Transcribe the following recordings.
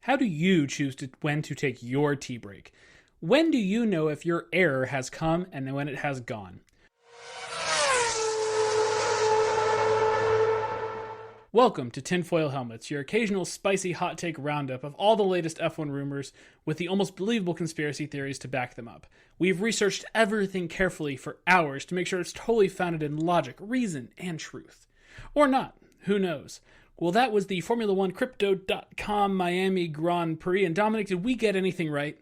How do you choose when to take your tea break? When do you know if your error has come and when it has gone? Welcome to Tinfoil Helmets, your occasional spicy hot take roundup of all the latest F1 rumors with the almost believable conspiracy theories to back them up. We've researched everything carefully for hours to make sure it's totally founded in logic, reason, and truth. Or not, who knows? Well, that was the Formula One Crypto.com Miami Grand Prix, and Dominic, did we get anything right?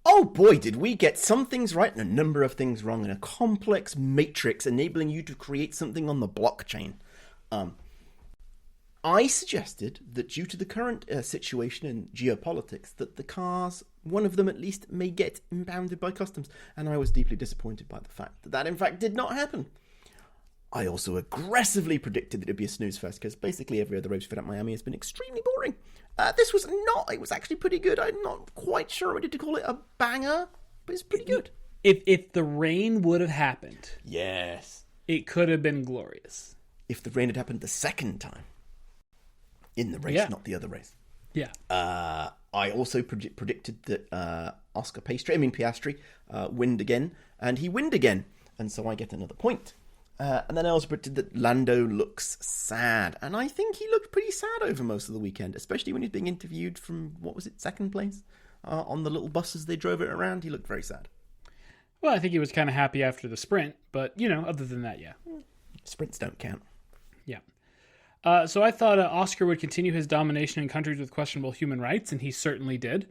Oh boy, did we get some things right and a number of things wrong in a complex matrix enabling you to create something on the blockchain. I suggested that due to the current situation in geopolitics, that the cars, one of them at least, may get impounded by customs, and I was deeply disappointed by the fact that that in fact did not happen. I also aggressively predicted that it'd be a snooze fest, because basically every other race fit at Miami has been extremely boring. This was not, it was actually pretty good. I'm not quite sure I did to call it a banger, but it's pretty good. If the rain would have happened, Yes. it could have been glorious. If the rain had happened the second time. In the race, Yeah. not the other race. Yeah. I also predicted that Piastri winned again, and he winned again, and so I get another point. And then I also predicted that Lando looks sad, and I think he looked pretty sad over most of the weekend, especially when he's being interviewed from, second place? On the little buses they drove it around, he looked very sad. Well, I think he was kind of happy after the sprint, but, other than that, yeah. Sprints don't count. Yeah. So I thought Oscar would continue his domination in countries with questionable human rights, and he certainly did.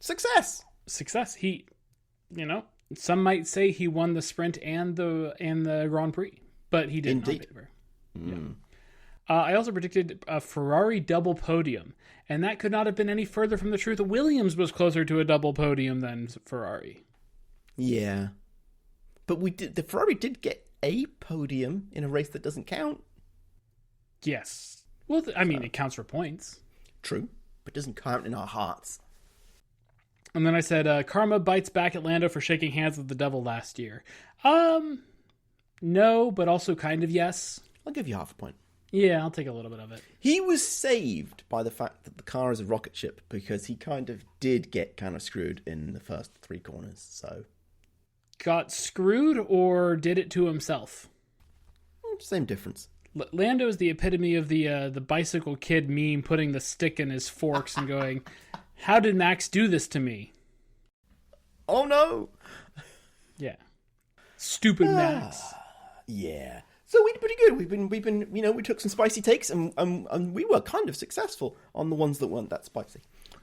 Success! He, some might say he won the sprint and the Grand Prix, but he didn't. Indeed. Yeah. I also predicted a Ferrari double podium, and that could not have been any further from the truth. Williams was closer to a double podium than Ferrari. Yeah. But the Ferrari did get a podium in a race that doesn't count. Yes. Well, it counts for points. True, but doesn't count in our hearts. And then I said, Karma bites back at Lando for shaking hands with the devil last year. No, but also kind of yes. I'll give you half a point. Yeah, I'll take a little bit of it. He was saved by the fact that the car is a rocket ship, because he kind of did get kind of screwed in the first three corners, so... Got screwed or did it to himself? Same difference. Lando is the epitome of the bicycle kid meme, putting the stick in his forks and going, "How did Max do this to me?" Oh no! Yeah, stupid Max. Yeah. So we did pretty good. We've been, we took some spicy takes and we were kind of successful on the ones that weren't that spicy.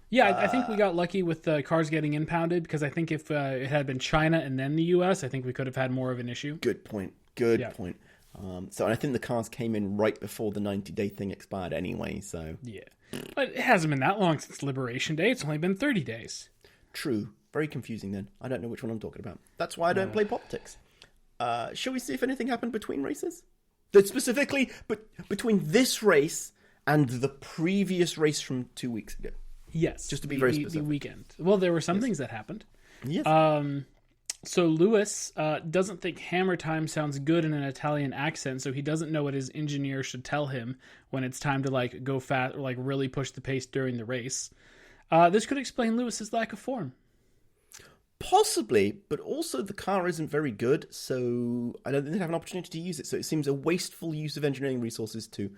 Yeah, I think we got lucky with the cars getting impounded, because I think if it had been China and then the U.S., I think we could have had more of an issue. Good point. Good point. So I think the cars came in right before the 90-day thing expired anyway, so... Yeah. But it hasn't been that long since Liberation Day. It's only been 30 days. True. Very confusing then. I don't know which one I'm talking about. That's why I don't play politics. Shall we see if anything happened between races? Specifically, between this race and the previous race from 2 weeks ago. Yes. Just to be very specific. The weekend. Well, there were some things that happened. Yes. So Lewis doesn't think hammer time sounds good in an Italian accent, so he doesn't know what his engineer should tell him when it's time to go fast or really push the pace during the race. This could explain Lewis's lack of form. Possibly, but also the car isn't very good, so I don't think they have an opportunity to use it. So it seems a wasteful use of engineering resources to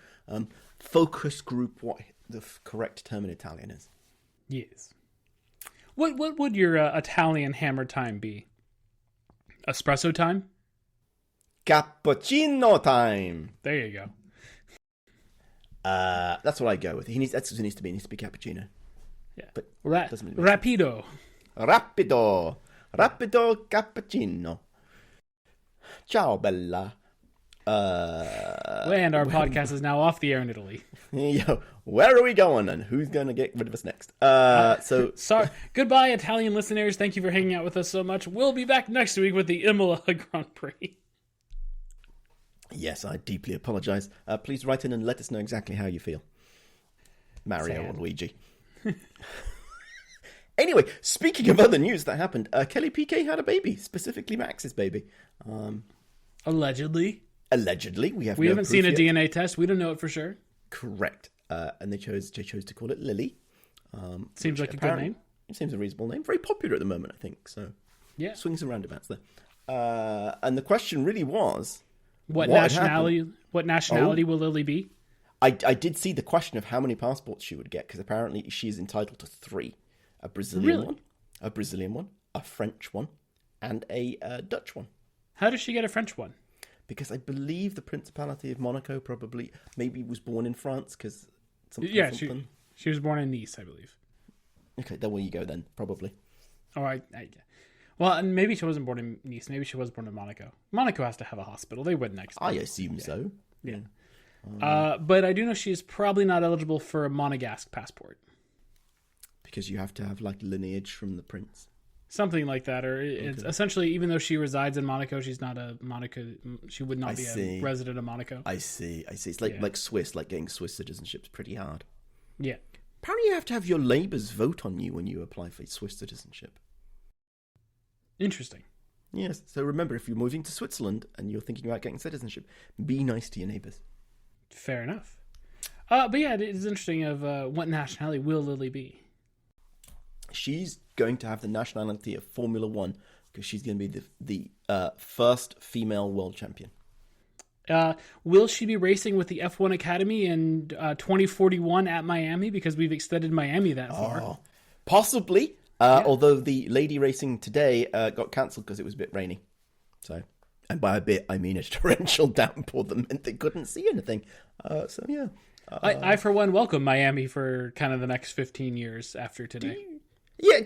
focus group what the correct term in Italian is. Yes. What would your Italian hammer time be? Espresso time? Cappuccino time. There you go. That's what I go with. That's what it needs to be. It needs to be cappuccino. Yeah. But rapido. Rapido cappuccino. Ciao, bella. And our podcast is now off the air in Italy. Yo, where are we going, and who's going to get rid of us next? Sorry. Goodbye, Italian listeners. Thank you for hanging out with us so much. We'll be back next week with the Imola Grand Prix. Yes, I deeply apologize. Please write in and let us know exactly how you feel. Mario or Luigi. Anyway, speaking of other news that happened, Kelly Piquet had a baby, specifically Max's baby. Allegedly. Allegedly, we haven't seen a DNA test. We don't know it for sure. Correct. And they chose to call it Lily. Seems like a good name. It seems a reasonable name. Very popular at the moment, I think. So, yeah, swings and roundabouts there. And the question really was, what nationality will Lily be? I did see the question of how many passports she would get, because apparently she is entitled to 3: a Brazilian one, a French one, and a Dutch one. How does she get a French one? Because I believe the Principality of Monaco maybe was born in France, because something. She was born in Nice, I believe. Okay, there you go then, probably. All right. Well, and maybe she wasn't born in Nice. Maybe she was born in Monaco. Monaco has to have a hospital. They wouldn't expect. I assume so. Yeah. But I do know she's probably not eligible for a Monegasque passport. Because you have to have like lineage from the prince. Something like that, or it's essentially, even though she resides in Monaco, she's not a Monaco. She would not be a resident of Monaco. I see. It's like Swiss, like getting Swiss citizenship's pretty hard. Yeah. Apparently, you have to have your neighbours vote on you when you apply for Swiss citizenship. Interesting. Yes. So remember, if you're moving to Switzerland and you're thinking about getting citizenship, be nice to your neighbours. Fair enough. But yeah, it is interesting of what nationality will Lily be. She's going to have the nationality of Formula One because she's going to be the first female world champion. Will she be racing with the F1 Academy in 2041 at Miami? Because we've extended Miami that far. Possibly. Although the lady racing today got cancelled because it was a bit rainy. So, and by a bit, I mean a torrential downpour that meant they couldn't see anything. So, yeah. I, for one, welcome Miami for kind of the next 15 years after today.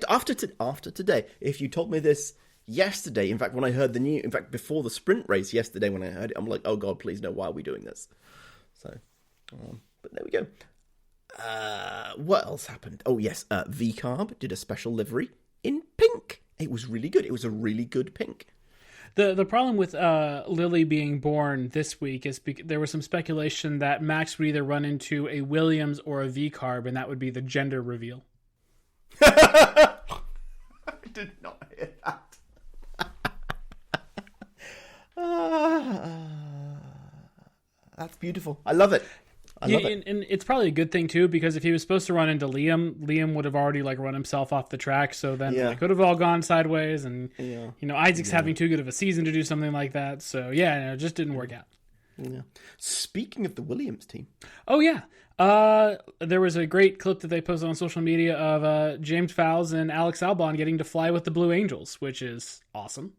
After today. If you told me this yesterday, in fact, when I heard the news, in fact, before the sprint race yesterday, when I heard it, I'm like, oh God, please no, why are we doing this? So, but there we go. What else happened? Oh, yes, V-Carb did a special livery in pink. It was really good. It was a really good pink. The problem with Lily being born this week is there was some speculation that Max would either run into a Williams or a V-Carb, and that would be the gender reveal. I did not hear that. That's beautiful. I love it. I love it. And it's probably a good thing too, because if he was supposed to run into Liam would have already run himself off the track. So then it could have all gone sideways, and Isaac's having too good of a season to do something like that. So it just didn't work out. Yeah. Speaking of the Williams team. Oh yeah. There was a great clip that they posted on social media of James Fowles and Alex Albon getting to fly with the Blue Angels, which is awesome.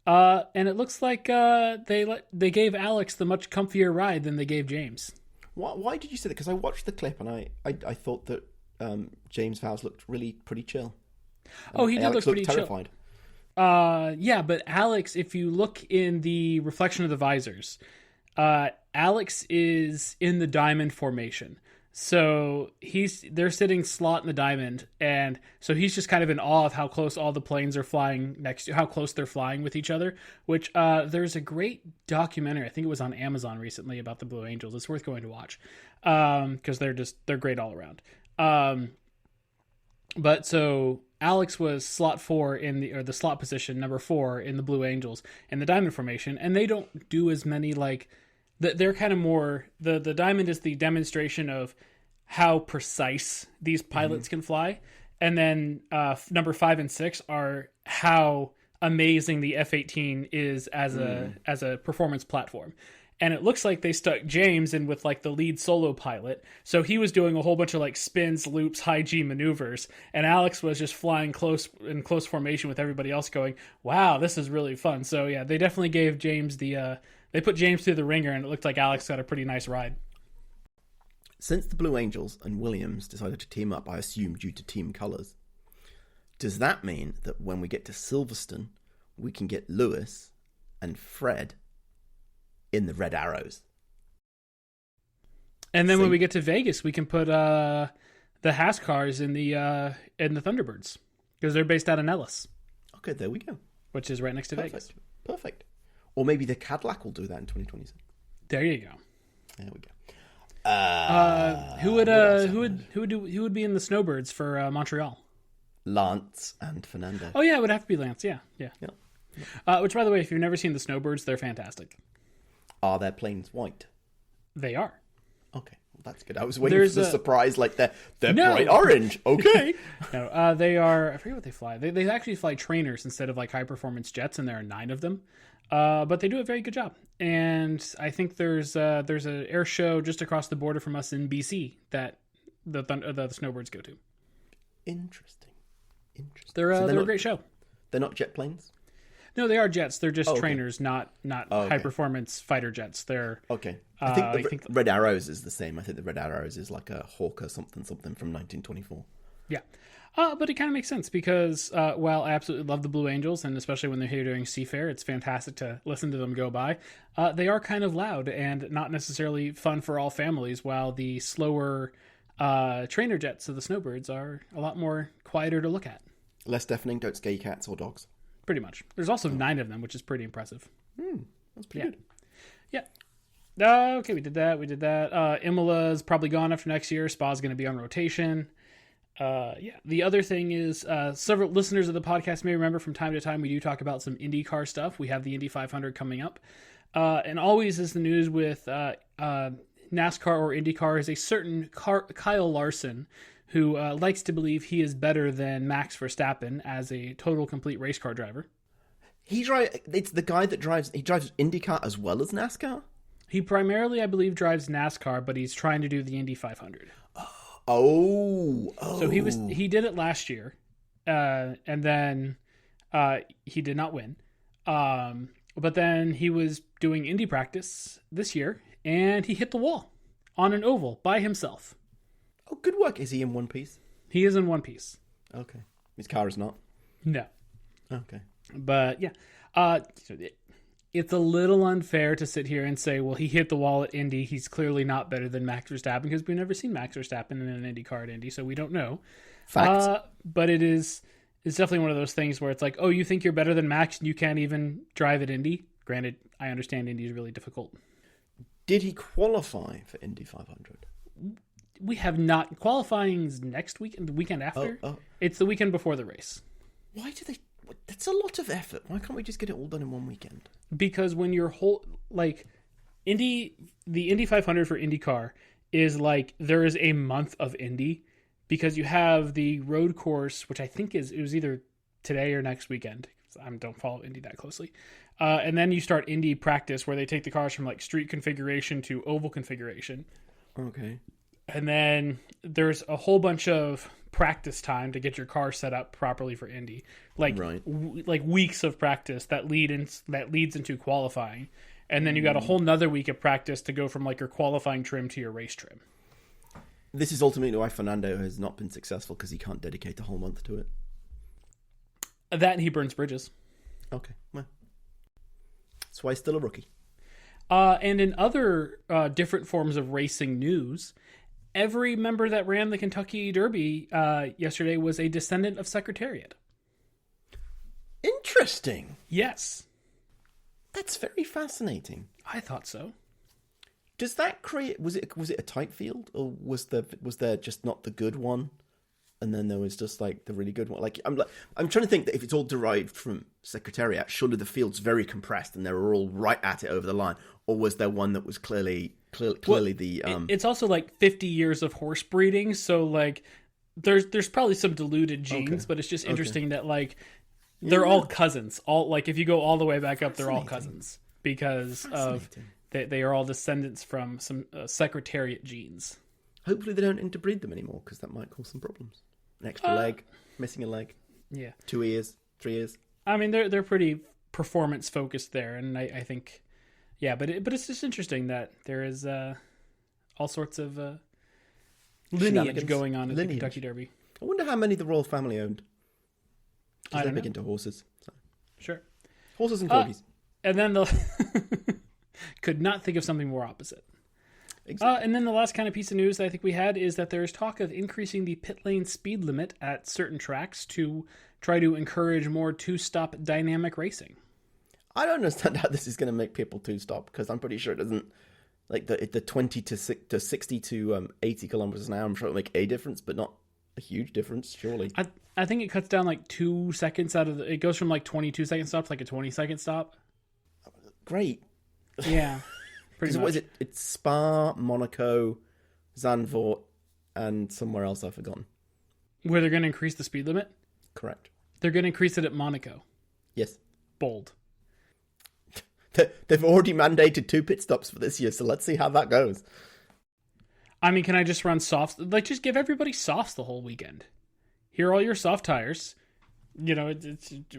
And it looks like they gave Alex the much comfier ride than they gave James. Why did you say that? Because I watched the clip and I thought that James Fowles looked really pretty chill. He did look pretty terrified. Chill. But Alex, if you look in the reflection of the visors, Alex is in the diamond formation. So they're sitting slot in the diamond, and so he's just kind of in awe of how close all the planes are flying how close they're flying with each other, which there's a great documentary, I think it was on Amazon recently, about the Blue Angels. It's worth going to watch because they're great all around. But so Alex was slot 4 in the slot position, number 4 in the Blue Angels in the diamond formation, and they don't do as many they're kind of more, the diamond is the demonstration of how precise these pilots can fly. And then number 5 and 6 are how amazing the F-18 is as a performance platform. And it looks like they stuck James in with the lead solo pilot. So he was doing a whole bunch of spins, loops, high G maneuvers. And Alex was just flying in close formation with everybody else going, wow, this is really fun. So yeah, they definitely gave James they put James through the ringer, and it looked like Alex got a pretty nice ride. Since the Blue Angels and Williams decided to team up, I assume due to team colours, does that mean that when we get to Silverstone, we can get Lewis and Fred in the Red Arrows? And then when we get to Vegas, we can put the Haas cars in the Thunderbirds, because they're based out of Nellis. Okay, there we go. Which is right next to Vegas. Perfect. Or maybe the Cadillac will do that in 2026. There you go. There we go. Who would be in the Snowbirds for Montreal? Lance and Fernando. Oh yeah, it would have to be Lance. Yeah. Which, by the way, if you've never seen the Snowbirds, they're fantastic. Are their planes white? They are. Okay. That's good. I was waiting There's for the surprise, like they're No. bright orange. Okay. No, they are. I forget what they fly. They actually fly trainers instead of like high performance jets, and there are 9 of them. But they do a very good job. And I think there's an air show just across the border from us in BC that the snowbirds go to. Interesting. They're a great show. They're not jet planes? No, they are jets. They're just okay. trainers, not high performance fighter jets. They're okay. I think the Red Arrows is the same. I think the Red Arrows is like a Hawker something from 1924. Yeah. But it kind of makes sense because while I absolutely love the Blue Angels, and especially when they're here doing Seafair, it's fantastic to listen to them go by. They are kind of loud and not necessarily fun for all families, while the slower trainer jets of the Snowbirds are a lot more quieter to look at. Less deafening, don't scare cats or dogs. Pretty much. There's also 9 of them, which is pretty impressive. That's pretty good. Yeah. Okay, we did that. Imola's probably gone after next year. Spa's going to be on rotation. The other thing is several listeners of the podcast may remember from time to time we do talk about some IndyCar stuff. We have the Indy 500 coming up. And always is the news with NASCAR or IndyCar is a certain Kyle Larson who likes to believe he is better than Max Verstappen as a total complete race car driver. It's the guy that drives IndyCar as well as NASCAR? He primarily, I believe, drives NASCAR, but he's trying to do the Indy 500. Oh. So he did it last year, and then he did not win. But then he was doing Indy practice this year, and he hit the wall on an oval by himself. Oh, good work. Is he in one piece? He is in one piece. Okay. His car is not? No. Okay. But, yeah. It's a little unfair to sit here and say, well, he hit the wall at Indy. He's clearly not better than Max Verstappen because we've never seen Max Verstappen in an Indy car at Indy, so we don't know. Facts. But it's definitely one of those things where it's like, oh, you think you're better than Max and you can't even drive at Indy? Granted, I understand Indy is really difficult. Did he qualify for Indy 500? We have not. Qualifying's next weekend, the weekend after. Oh. It's the weekend before the race. Why do they... That's a lot of effort. Why can't we just get it all done in one weekend? Because when your whole... Like, the Indy 500 for IndyCar is like, there is a month of Indy because you have the road course, which I think it was either today or next weekend. I don't follow Indy that closely. And then you start Indy practice where they take the cars from like street configuration to oval configuration. Okay. And then there's a whole bunch of practice time to get your car set up properly for Indy, like like weeks of practice that leads into qualifying, and then you got a whole nother week of practice to go from like your qualifying trim to your race trim. This is ultimately why Fernando has not been successful because he can't dedicate a whole month to it. That and he burns bridges. Okay, well, that's why he's still a rookie. And in other different forms of racing news, every member that ran the Kentucky Derby yesterday was a descendant of Secretariat. Interesting. Yes. That's very fascinating. I thought so. Does that create... Was it a tight field? Or was there just not the good one? And then there was just like the really good one. I'm trying to think that if it's all derived from Secretariat, surely the field's very compressed and they were all right at it over the line. Or was there one that was clearly the... It's also like 50 years of horse breeding, so like there's probably some diluted genes, but it's just interesting that like they're all cousins. All like if you go all the way back up, they're all cousins because of they are all descendants from some Secretariat genes. Hopefully they don't interbreed them anymore because that might cause some problems. An extra leg, missing a leg, 2 ears, 3 ears. I mean, they're pretty performance focused there, and I think. Yeah, but it's just interesting that there is all sorts of lineage going on at the Kentucky Derby. I wonder how many the royal family owned. Because they're big into horses. So. Sure. Horses and corgis. And then could not think of something more opposite. Exactly. And then the last kind of piece of news that I think we had is that there is talk of increasing the pit lane speed limit at certain tracks to try to encourage more two-stop dynamic racing. I don't understand how this is going to make people two-stop, because I'm pretty sure it doesn't, like the 20 to 60 to 80 kilometers an hour, I'm sure it'll make a difference, but not a huge difference, surely. I think it cuts down like 2 seconds it goes from like 22-second stop to like a 20-second stop. Great. Yeah, pretty much. What is it? It's Spa, Monaco, Zandvoort, and somewhere else I've forgotten. Where they're going to increase the speed limit? Correct. They're going to increase it at Monaco. Yes. Bold. They've already mandated 2 pit stops for this year, so let's see how that goes. I mean, can I just run softs? Like, just give everybody softs the whole weekend. Here are all your soft tires. You know,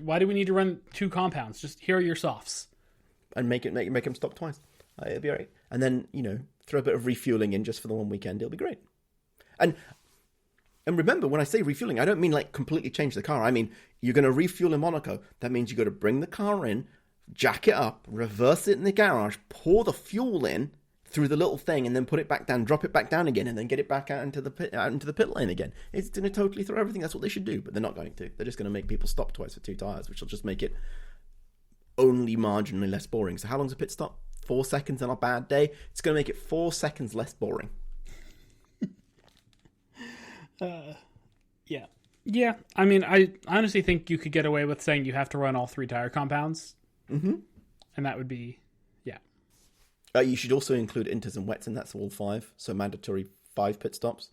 why do we need to run 2 compounds? Just here are your softs. And make them stop twice. It'll be all right. And then, throw a bit of refueling in just for the one weekend. It'll be great. And remember, when I say refueling, I don't mean like completely change the car. I mean, you're going to refuel in Monaco. That means you've got to bring the car in, jack it up, reverse it in the garage, pour the fuel in through the little thing, and then put it back down, drop it back down again, and then get it back out into the pit lane again. It's going to totally throw everything. That's what they should do, but they're not going to. They're just going to make people stop twice for 2 tires, which will just make it only marginally less boring. So how long's a pit stop? 4 seconds on a bad day? It's going to make it 4 seconds less boring. Yeah. Yeah, I mean, I honestly think you could get away with saying you have to run all 3 tire compounds. Mm-hmm. And that would be, yeah. You should also include inters and wets, and that's all 5. So mandatory 4 pit stops.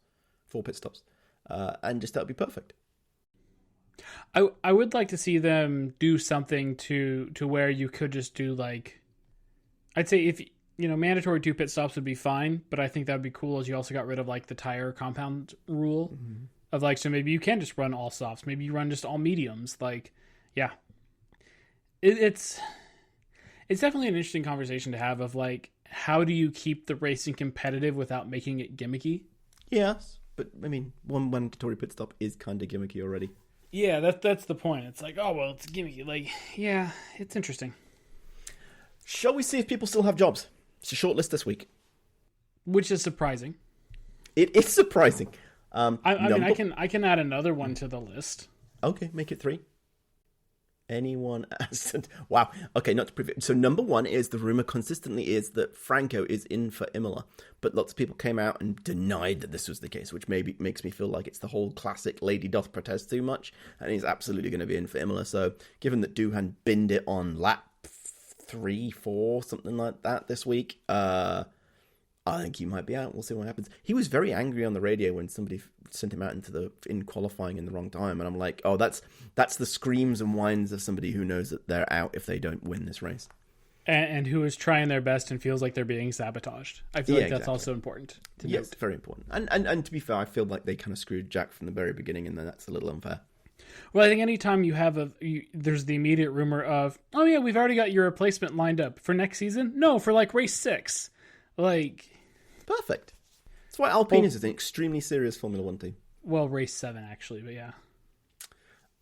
And just that would be perfect. I would like to see them do something to where you could just do like, I'd say if, mandatory 2 pit stops would be fine, but I think that would be cool as you also got rid of like the tire compound rule of like, so maybe you can just run all softs. Maybe you run just all mediums. Like, yeah. It's definitely an interesting conversation to have of like, how do you keep the racing competitive without making it gimmicky? Yes, but I mean, one mandatory pit stop is kind of gimmicky already. Yeah, that's the point. It's like, oh, well, it's gimmicky. Like, yeah, it's interesting. Shall we see if people still have jobs? It's a short list this week. Which is surprising. It is surprising. I mean, I can add another one to the list. Okay, make it 3. Anyone? Wow. Okay, not to prove it. So number 1 is the rumor consistently is that Franco is in for Imola, but lots of people came out and denied that this was the case, which maybe makes me feel like it's the whole classic lady doth protest too much, and he's absolutely going to be in for Imola. So given that Doohan binned it on lap 3, 4, something like that this week, I think he might be out. We'll see what happens. He was very angry on the radio when somebody sent him out in qualifying in the wrong time, and I'm like, oh, that's the screams and whines of somebody who knows that they're out if they don't win this race, and who is trying their best and feels like they're being sabotaged. I feel like that's also important to note. Yes, very important. And to be fair, I feel like they kind of screwed Jack from the very beginning, and then that's a little unfair. Well, I think anytime you have there's the immediate rumor of, oh yeah, we've already got your replacement lined up for next season. No, for like race 6, like. Perfect. That's why Alpine is an extremely serious Formula 1 team. Well, race 7 actually, but yeah.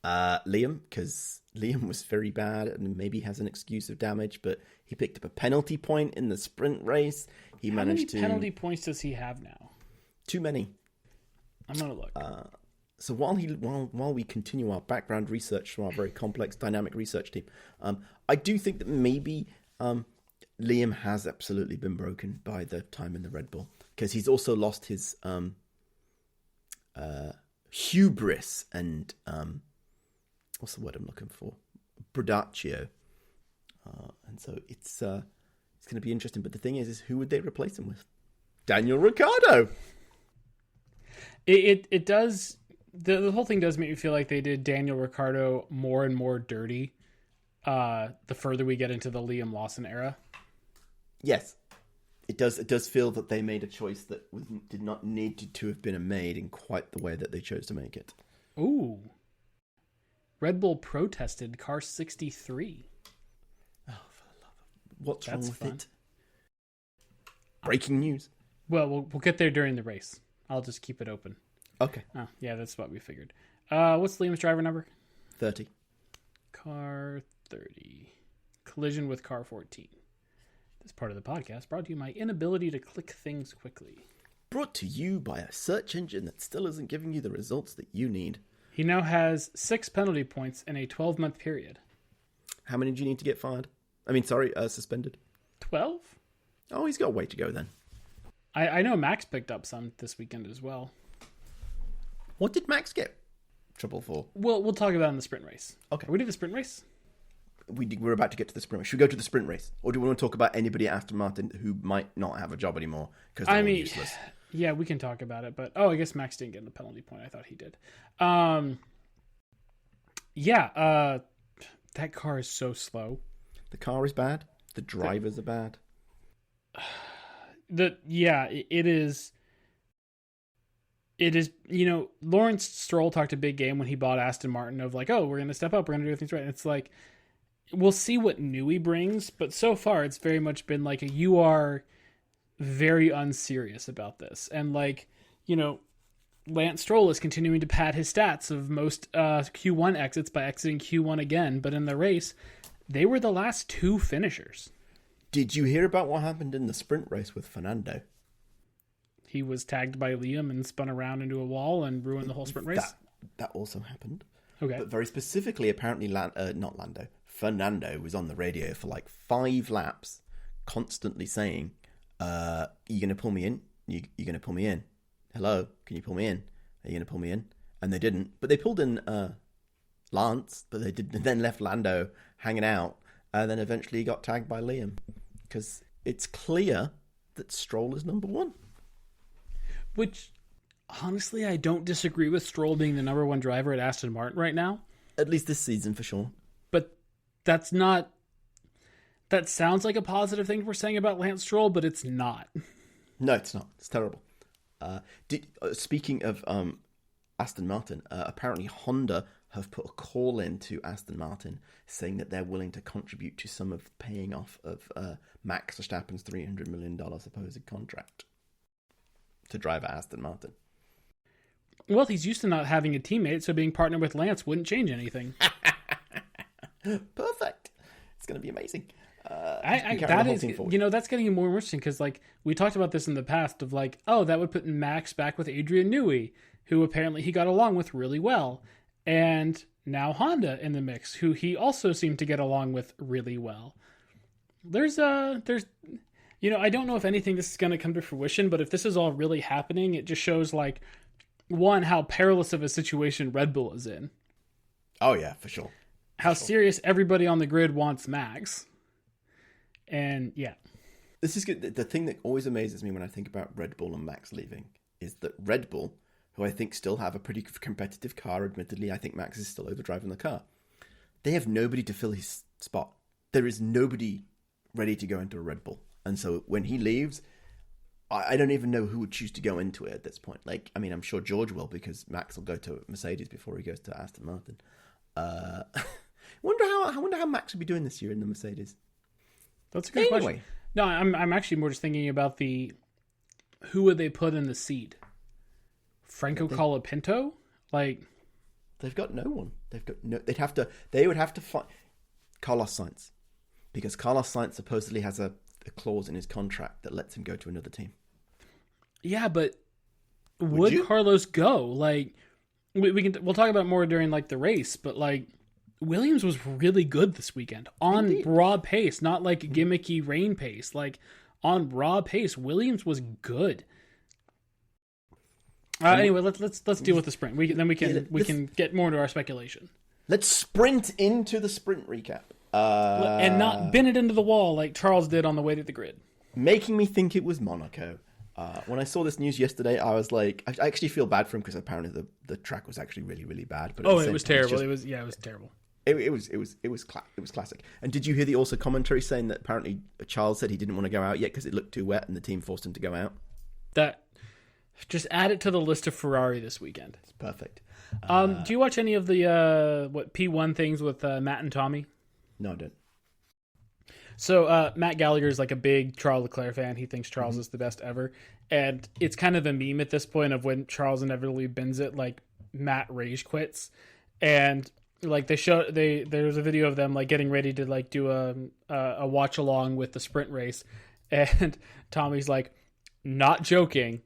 Liam, because Liam was very bad and maybe has an excuse of damage, but he picked up a penalty point in the sprint race. How many penalty points does he have now? Too many. I'm gonna look. So while we continue our background research from our very complex dynamic research team, I do think that maybe Liam has absolutely been broken by the time in the Red Bull, because he's also lost his hubris and what's the word I'm looking for? Bradaccio. And so it's going to be interesting. But the thing is who would they replace him with? Daniel Ricciardo. It does. The whole thing does make me feel like they did Daniel Ricciardo more and more dirty the further we get into the Liam Lawson era. Yes, it does. It does feel that they made a choice that did not need to have been made in quite the way that they chose to make it. Ooh. Red Bull protested car 63. Oh, for the love of... What's wrong with fun. it? Breaking news. Well, we'll get there during the race. I'll just keep it open. Okay. Oh, yeah, that's what we figured. What's Liam's driver number? 30. Car 30. Collision with car 14. This part of the podcast brought to you my inability to click things quickly. Brought to you by a search engine that still isn't giving you the results that you need. He now has 6 penalty points in a 12-month period. How many do you need to get suspended? 12? Oh, he's got a way to go then. I know Max picked up some this weekend as well. What did Max get trouble for? We'll talk about it in the sprint race. Okay. Are we do the sprint race? We're about to get to the sprint race. Should we go to the sprint race? Or do we want to talk about anybody at Aston Martin who might not have a job anymore because they're all useless? Yeah, we can talk about it, but I guess Max didn't get the penalty point. I thought he did. That car is so slow. The car is bad. The drivers are bad. It is. It is, Lawrence Stroll talked a big game when he bought Aston Martin of like, oh, we're going to step up, we're going to do things right. And it's like, we'll see what Newey brings, but so far it's very much been like you are very unserious about this. And like, Lance Stroll is continuing to pad his stats of most Q1 exits by exiting Q1 again, but in the race, they were the last two finishers. Did you hear about what happened in the sprint race with Fernando? He was tagged by Liam and spun around into a wall and ruined the whole sprint race? That also happened. Okay. But very specifically, apparently, Fernando was on the radio for like 5 laps, constantly saying, "Are you going to pull me in? You going to pull me in? Hello, can you pull me in? Are you going to pull me in?" And they didn't. But they pulled in Lance, but they did then left Lando hanging out, and then eventually he got tagged by Liam because it's clear that Stroll is number 1. Which, honestly, I don't disagree with Stroll being the number 1 driver at Aston Martin right now. At least this season, for sure. But that's not... That sounds like a positive thing we're saying about Lance Stroll, but it's not. No, it's not. It's terrible. Speaking of Aston Martin, apparently Honda have put a call in to Aston Martin saying that they're willing to contribute to some of the paying off of Max Verstappen's $300 million supposed contract to drive at Aston Martin. Well, he's used to not having a teammate, so being partnered with Lance wouldn't change anything. Perfect. It's going to be amazing. That's getting more interesting because, like, we talked about this in the past of like, oh, that would put Max back with Adrian Newey, who apparently he got along with really well, and now Honda in the mix, who he also seemed to get along with really well. I don't know if anything this is going to come to fruition, but if this is all really happening, it just shows, like, one, how perilous of a situation Red Bull is in. Oh, yeah, for sure. How serious everybody on the grid wants Max. And, yeah. This is good. The thing that always amazes me when I think about Red Bull and Max leaving is that Red Bull, who I think still have a pretty competitive car, admittedly, I think Max is still overdriving the car. They have nobody to fill his spot. There is nobody ready to go into a Red Bull. And so when he leaves, I don't even know who would choose to go into it at this point. Like, I mean, I'm sure George will because Max will go to Mercedes before he goes to Aston Martin. I wonder how Max would be doing this year in the Mercedes. That's a good question. No, I'm actually more just thinking about who would they put in the seat? Franco Colapinto? Like, they've got no one. They would have to find Carlos Sainz, because Carlos Sainz supposedly has a clause in his contract that lets him go to another team. Yeah, but would Carlos go? Like, we'll talk about it more during like the race, but like Williams was really good this weekend on Indeed. Raw pace, not like gimmicky rain pace. Like on raw pace, Williams was good. Anyway, let's deal with the sprint. We can get more into our speculation. Let's sprint into the sprint recap. And not bin it into the wall like Charles did on the way to the grid. Making me think it was Monaco. When I saw this news yesterday, I was like, I actually feel bad for him because apparently the track was actually really, really bad. But it was terrible. It was terrible. It was classic. And did you hear the also commentary saying that apparently Charles said he didn't want to go out yet because it looked too wet and the team forced him to go out? That just add it to the list of Ferrari this weekend. It's perfect. Do you watch any of the P1 things with Matt and Tommy? No, I don't. So Matt Gallagher is like a big Charles Leclerc fan. He thinks Charles is the best ever. And it's kind of a meme at this point of when Charles inevitably bins it, like Matt rage quits. And like there's a video of them like getting ready to like do a watch along with the sprint race. And Tommy's like, not joking,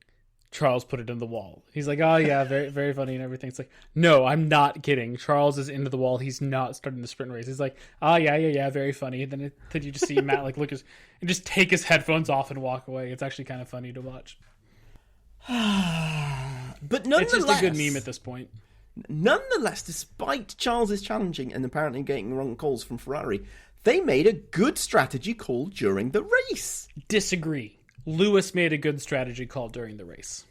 Charles put it in the wall. He's like, oh yeah, very, very funny and everything. It's like, no, I'm not kidding. Charles is into the wall. He's not starting the sprint race. He's like, oh yeah, very funny. And then you just see Matt like look and just take his headphones off and walk away. It's actually kind of funny to watch. But nonetheless, it's just a good meme at this point. Nonetheless, despite Charles's challenging and apparently getting wrong calls from Ferrari, they made a good strategy call during the race. Disagree. Lewis made a good strategy call during the race.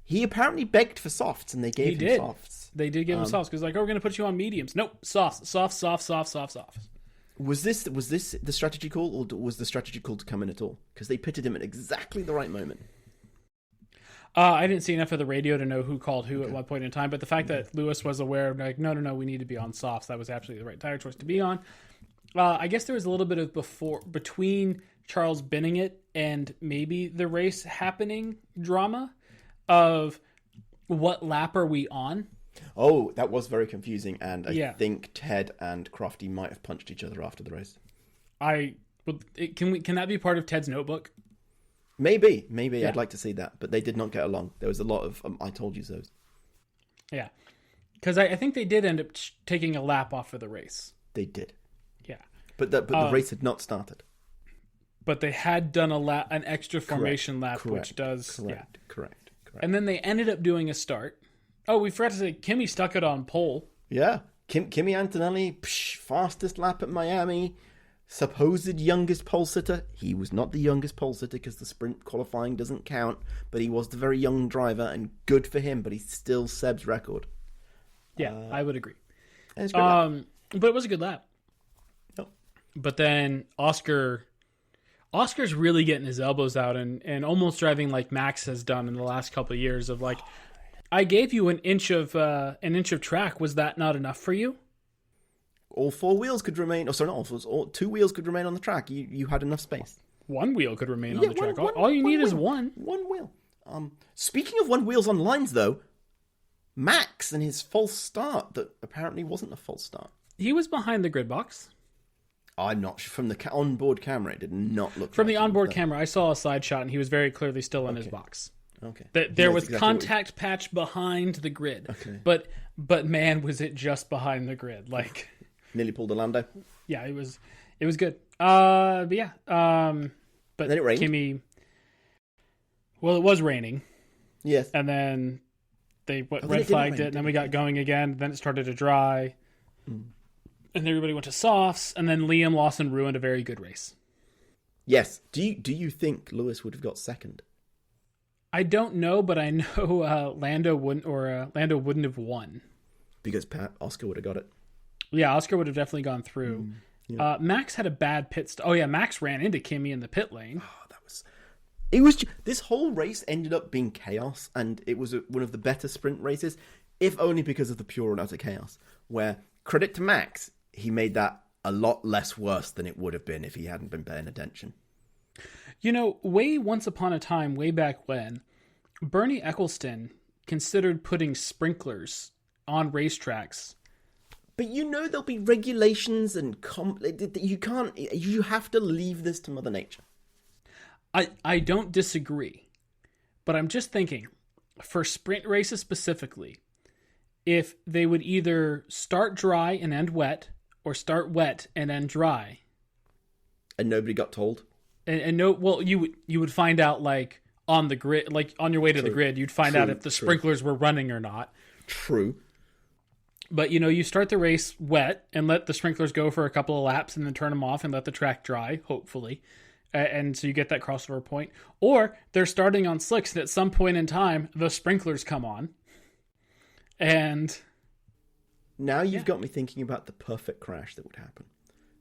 He apparently begged for softs, and they gave him softs. They did give him softs because like, oh, we're going to put you on mediums. Nope, softs. Was this the strategy call, or was the strategy call to come in at all? Because they pitted him at exactly the right moment. I didn't see enough of the radio to know who called who at what point in time, but the fact that Lewis was aware of, like, no, we need to be on softs, that was absolutely the right tire choice to be on. I guess there was a little bit of between Charles binning it and maybe the race happening drama of what lap are we on? Oh, that was very confusing, and I think Ted and Crofty might have punched each other after the race. Can that be part of Ted's notebook? Maybe. Yeah. I'd like to see that, but they did not get along. There was a lot of I told you so. Yeah, because I think they did end up taking a lap off of the race. They did. Yeah, but the race had not started. But they had done an extra formation lap, which does correct. And then they ended up doing a start. Oh, we forgot to say Kimi stuck it on pole. Yeah, Kimi Antonelli, fastest lap at Miami. Supposed youngest pole sitter. He was not the youngest pole sitter because the sprint qualifying doesn't count, but he was the very young driver, and good for him, but he's still Seb's record. Yeah, I would agree. But it was a good lap. No. But then Oscar's really getting his elbows out and almost driving like Max has done in the last couple of years of like, I gave you an inch of track. Was that not enough for you? All four wheels could remain. Oh, sorry, not all four. All two wheels could remain on the track. You had enough space. One wheel could remain on the track. All you need is one. One wheel. Speaking of one wheels on lines, though, Max and his false start that apparently wasn't a false start. He was behind the grid box. I'm not sure. From the onboard camera, it did not look. From the onboard camera, I saw a side shot, and he was very clearly still in his box. Okay. There was exactly contact patch behind the grid. Okay. But man, was it just behind the grid? Like. Nearly pulled a Lando. Yeah, it was good. But yeah. But then it rained. Kimi. Well, it was raining. Yes. And then they red flagged it, and then we got going again. Then it started to dry, and everybody went to softs, and then Liam Lawson ruined a very good race. Yes. Do you think Lewis would have got second? I don't know, but I know Lando wouldn't have won because Oscar would have got it. Yeah, Oscar would have definitely gone through. Yeah. Max had a bad pit stop. Oh yeah, Max ran into Kimi in the pit lane. This whole race ended up being chaos, and it was one of the better sprint races, if only because of the pure and utter chaos. Where, credit to Max, he made that a lot less worse than it would have been if he hadn't been paying attention. You know, once upon a time, way back when, Bernie Eccleston considered putting sprinklers on racetracks. But there'll be regulations and you have to leave this to Mother Nature. I don't disagree, but I'm just thinking, for sprint races specifically, if they would either start dry and end wet, or start wet and end dry. And nobody got told? And no, well, you would find out like on the grid, like on your way to the grid, you'd find out if the sprinklers were running or not. True. But, you start the race wet and let the sprinklers go for a couple of laps and then turn them off and let the track dry, hopefully. And so you get that crossover point. Or they're starting on slicks, and at some point in time, the sprinklers come on. And now you've got me thinking about the perfect crash that would happen.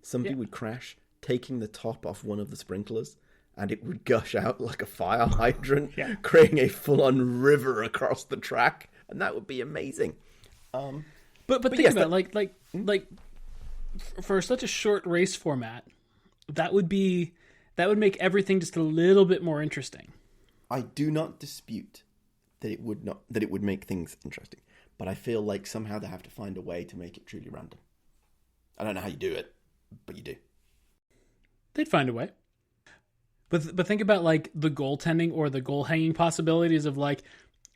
Somebody would crash, taking the top off one of the sprinklers, and it would gush out like a fire hydrant, creating a full-on river across the track. And that would be amazing. But think about it, like for such a short race format, that would make everything just a little bit more interesting. I do not dispute that it would make things interesting, but I feel like somehow they have to find a way to make it truly random. I don't know how you do it, but you do. They'd find a way. But think about like the goaltending or the goal hanging possibilities of like,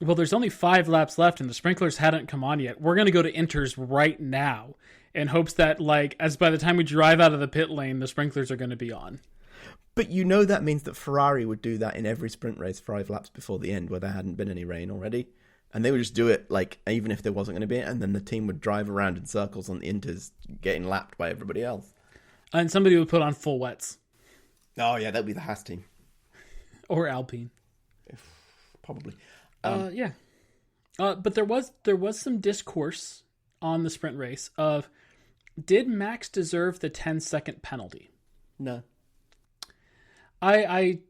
well, there's only 5 laps left and the sprinklers hadn't come on yet. We're going to go to inters right now in hopes that, like, as by the time we drive out of the pit lane, the sprinklers are going to be on. But that means that Ferrari would do that in every sprint race 5 laps before the end where there hadn't been any rain already. And they would just do it, like, even if there wasn't going to be it, and then the team would drive around in circles on the inters, getting lapped by everybody else. And somebody would put on full wets. Oh, yeah, that'd be the Haas team. Or Alpine. Probably. Yeah. But there was some discourse on the sprint race of, did Max deserve the 10-second penalty? No. I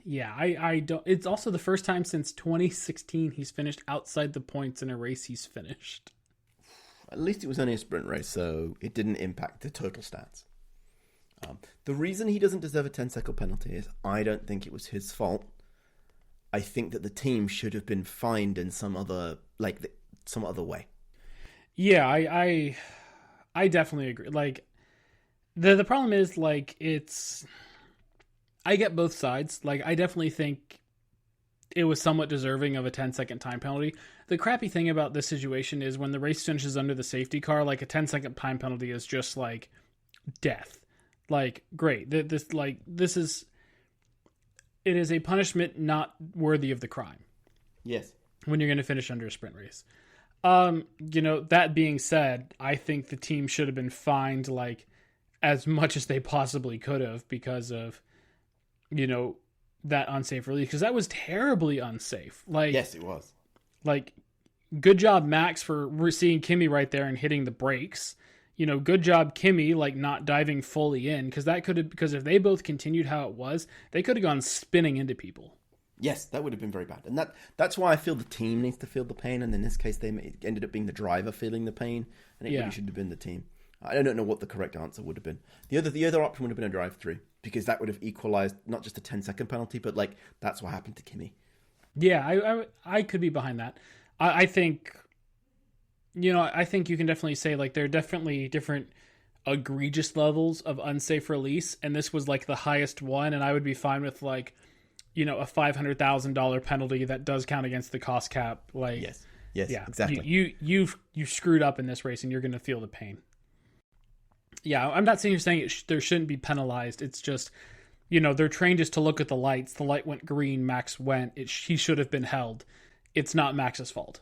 don't. It's also the first time since 2016 he's finished outside the points in a race he's finished. At least it was only a sprint race, so it didn't impact the total stats. The reason he doesn't deserve a 10-second penalty is I don't think it was his fault. I think that the team should have been fined in some other way. Yeah, I definitely agree. Like, the problem is, like, I get both sides. Like, I definitely think it was somewhat deserving of a 10-second time penalty. The crappy thing about this situation is when the race finishes under the safety car, like, a 10-second time penalty is just, like, death. Like, great. It is a punishment not worthy of the crime. Yes. When you're going to finish under a sprint race. That being said, I think the team should have been fined, like, as much as they possibly could have because of, that unsafe release. Because that was terribly unsafe. Like, yes, it was. Like, good job, Max, for seeing Kimi right there and hitting the brakes. Good job, Kimi, like, not diving fully in. Because if they both continued how it was, they could have gone spinning into people. Yes, that would have been very bad. And that's why I feel the team needs to feel the pain. And in this case, ended up being the driver feeling the pain. And it really should have been the team. I don't know what the correct answer would have been. The other option would have been a drive-through. Because that would have equalized not just a 10-second penalty, but, like, that's what happened to Kimi. Yeah, I could be behind that. I think, I think you can definitely say, like, there are definitely different egregious levels of unsafe release. And this was, like, the highest one. And I would be fine with, like, a $500,000 penalty that does count against the cost cap. Like, yes, yeah, exactly. You screwed up in this race, and you're going to feel the pain. Yeah, I'm not saying you're saying there shouldn't be penalized. It's just, they're trained just to look at the lights. The light went green. Max went. He should have been held. It's not Max's fault.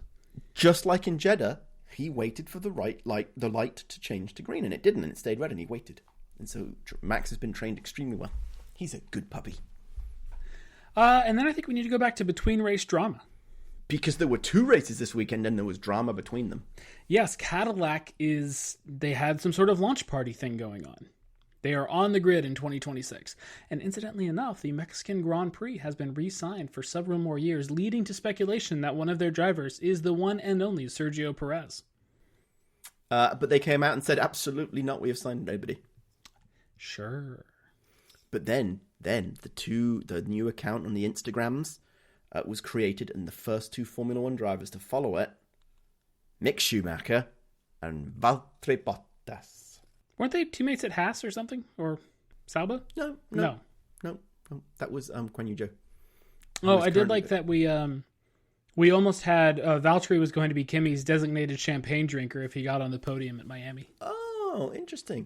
Just like in Jeddah, he waited for the light to change to green, and it didn't, and it stayed red, and he waited. And so Max has been trained extremely well. He's a good puppy. And then I think we need to go back to between race drama. Because there were 2 races this weekend and there was drama between them. Yes, Cadillac they had some sort of launch party thing going on. They are on the grid in 2026. And incidentally enough, the Mexican Grand Prix has been re-signed for several more years, leading to speculation that one of their drivers is the one and only Sergio Perez. But they came out and said, absolutely not, we have signed nobody. Sure. But then the new account on the Instagrams was created, and the first 2 Formula 1 drivers to follow it, Mick Schumacher and Valtteri Bottas. Weren't they teammates at Haas or something? Or Sauber? No. That was Guan Yu Zhou. I did like that we almost had Valtteri was going to be Kimi's designated champagne drinker if he got on the podium at Miami. Oh, interesting.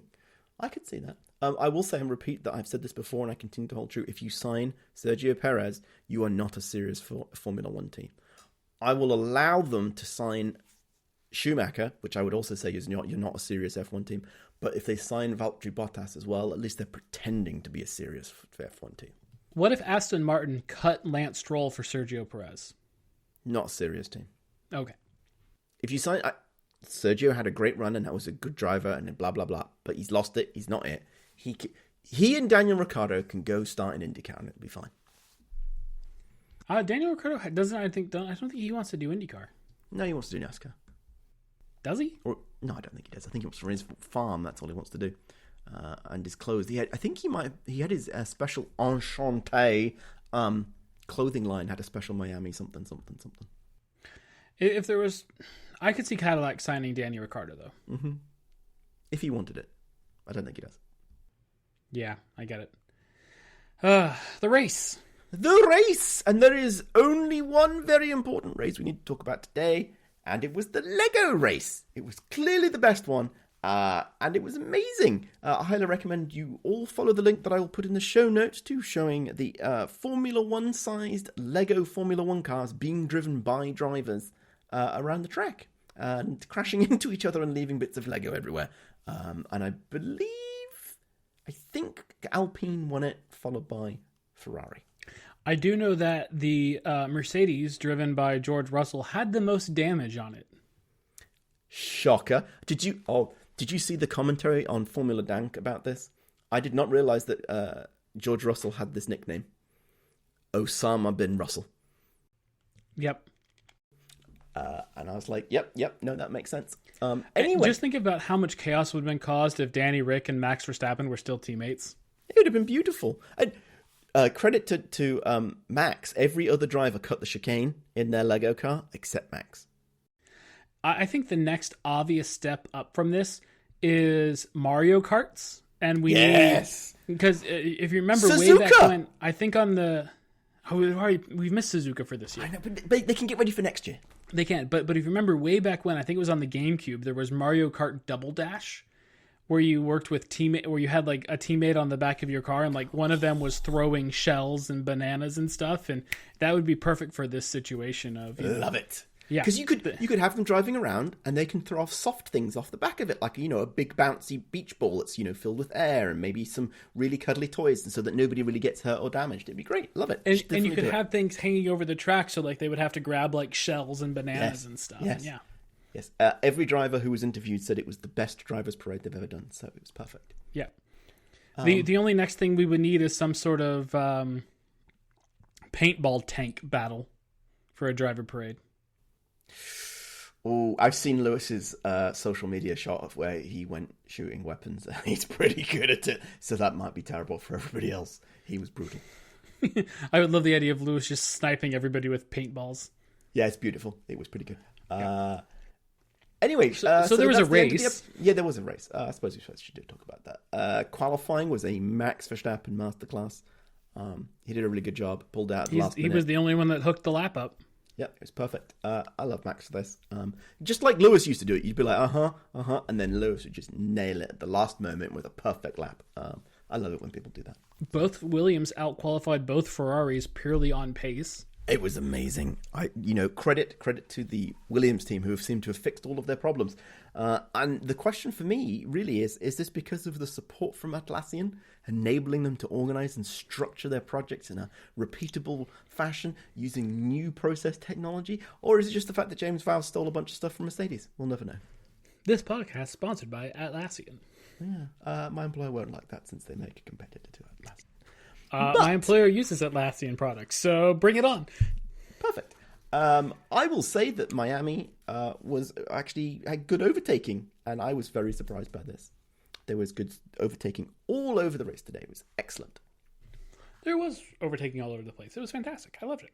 I could see that. I will say and repeat that I've said this before and I continue to hold true. If you sign Sergio Perez, you are not a serious Formula 1 team. I will allow them to sign Schumacher, which I would also say you're not a serious F1 team. But if they sign Valtteri Bottas as well, at least they're pretending to be a serious F1 team. What if Aston Martin cut Lance Stroll for Sergio Perez? Not a serious team. Okay. If you sign... Sergio had a great run and that was a good driver and blah, blah, blah. But he's lost it. He's not it. He and Daniel Ricciardo can go start in IndyCar and it'll be fine. Daniel Ricciardo I don't think he wants to do IndyCar. No, he wants to do NASCAR. Does he? No, I don't think he does. I think he wants to run his farm. That's all he wants to do. And his clothes. He had his special Enchanté clothing line had a special Miami something. If there was, I could see Cadillac signing Daniel Ricciardo though. Mm-hmm. If he wanted it, I don't think he does. Yeah, I get it. The race, and there is only one very important race we need to talk about today, and it was the Lego race. It was clearly the best one. And it was amazing. I highly recommend you all follow the link that I will put in the show notes too, showing the Formula 1 sized Lego Formula 1 cars being driven by drivers around the track and crashing into each other and leaving bits of Lego everywhere. And I think Alpine won it, followed by Ferrari. I do know that the Mercedes, driven by George Russell, had the most damage on it. Shocker. Did you see the commentary on Formula Dank about this? I did not realize that George Russell had this nickname. Osama bin Russell. Yep. And I was like, yep, no, that makes sense. Anyway. Just think about how much chaos would have been caused if Danny Rick and Max Verstappen were still teammates. It would have been beautiful. And credit to Max. Every other driver cut the chicane in their Lego car except Max. I think the next obvious step up from this is Mario Karts. And we need, because if you remember Suzuka! Way back when, I think on the... we've missed Suzuka for this year. I know, but they can get ready for next year. They can, but if you remember way back when, I think it was on the GameCube, there was Mario Kart Double Dash, where you worked with where you had like a teammate on the back of your car, and like one of them was throwing shells and bananas and stuff, and that would be perfect for this situation of... Love it. Yeah. Because you could have them driving around and they can throw off soft things off the back of it, like, a big bouncy beach ball that's, filled with air and maybe some really cuddly toys so that nobody really gets hurt or damaged. It'd be great. Love it. And you could have things hanging over the track so like they would have to grab like shells and bananas and stuff. Yes. Yeah. Yes. Every driver who was interviewed said it was the best driver's parade they've ever done. So it was perfect. Yeah. The only next thing we would need is some sort of paintball tank battle for a driver parade. Oh, I've seen Lewis's social media shot of where he went shooting weapons. He's pretty good at it, so that might be terrible for everybody else. He was brutal. I would love the idea of Lewis just sniping everybody with paintballs. Yeah, it's beautiful. It was pretty good. Anyway, so there was a race. Yeah, there was a race. I suppose we should talk about that. Qualifying was a Max Verstappen masterclass. He did a really good job. Pulled out at the last minute. He was the only one that hooked the lap up. Yeah, it was perfect. I love Max for this. Just like Lewis used to do it. You'd be like, and then Lewis would just nail it at the last moment with a perfect lap. I love it when people do that. Both Williams out-qualified both Ferraris purely on pace. It was amazing. Credit to the Williams team who have seemed to have fixed all of their problems. And the question for me really is this because of the support from Atlassian, enabling them to organize and structure their projects in a repeatable fashion using new process technology? Or is it just the fact that James Vowles stole a bunch of stuff from Mercedes? We'll never know. This podcast is sponsored by Atlassian. Yeah, my employer won't like that since they make a competitor to Atlassian. My employer uses Atlassian products, so bring it on. Perfect. I will say that Miami had good overtaking, and I was very surprised by this. There was good overtaking all over the race today. It was excellent. There was overtaking all over the place. It was fantastic. I loved it.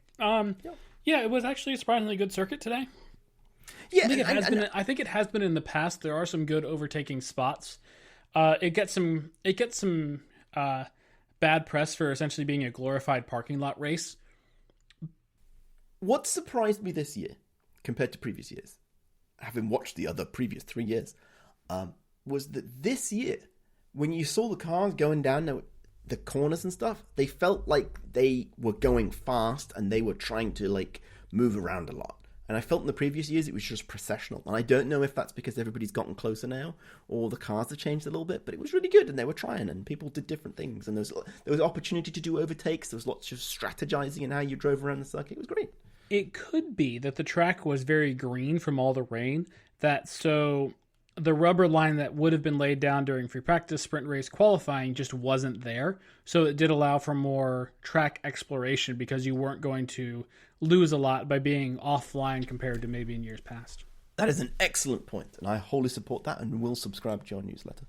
Yeah, it was actually a surprisingly good circuit today. Yeah, I think it has been in the past. There are some good overtaking spots. It gets some bad press for essentially being a glorified parking lot race. What surprised me this year, compared to previous years, having watched the other previous 3 years, was that this year, when you saw the cars going down the corners and stuff, they felt like they were going fast and they were trying to move around a lot. And I felt in the previous years it was just processional. And I don't know if that's because everybody's gotten closer now or the cars have changed a little bit, but it was really good and they were trying and people did different things. And there was opportunity to do overtakes. There was lots of strategizing in how you drove around the circuit. It was great. It could be that the track was very green from all the rain, so the rubber line that would have been laid down during free practice, sprint race, qualifying just wasn't there. So it did allow for more track exploration because you weren't going to lose a lot by being offline compared to maybe in years past. That is an excellent point, and I wholly support that and will subscribe to your newsletter.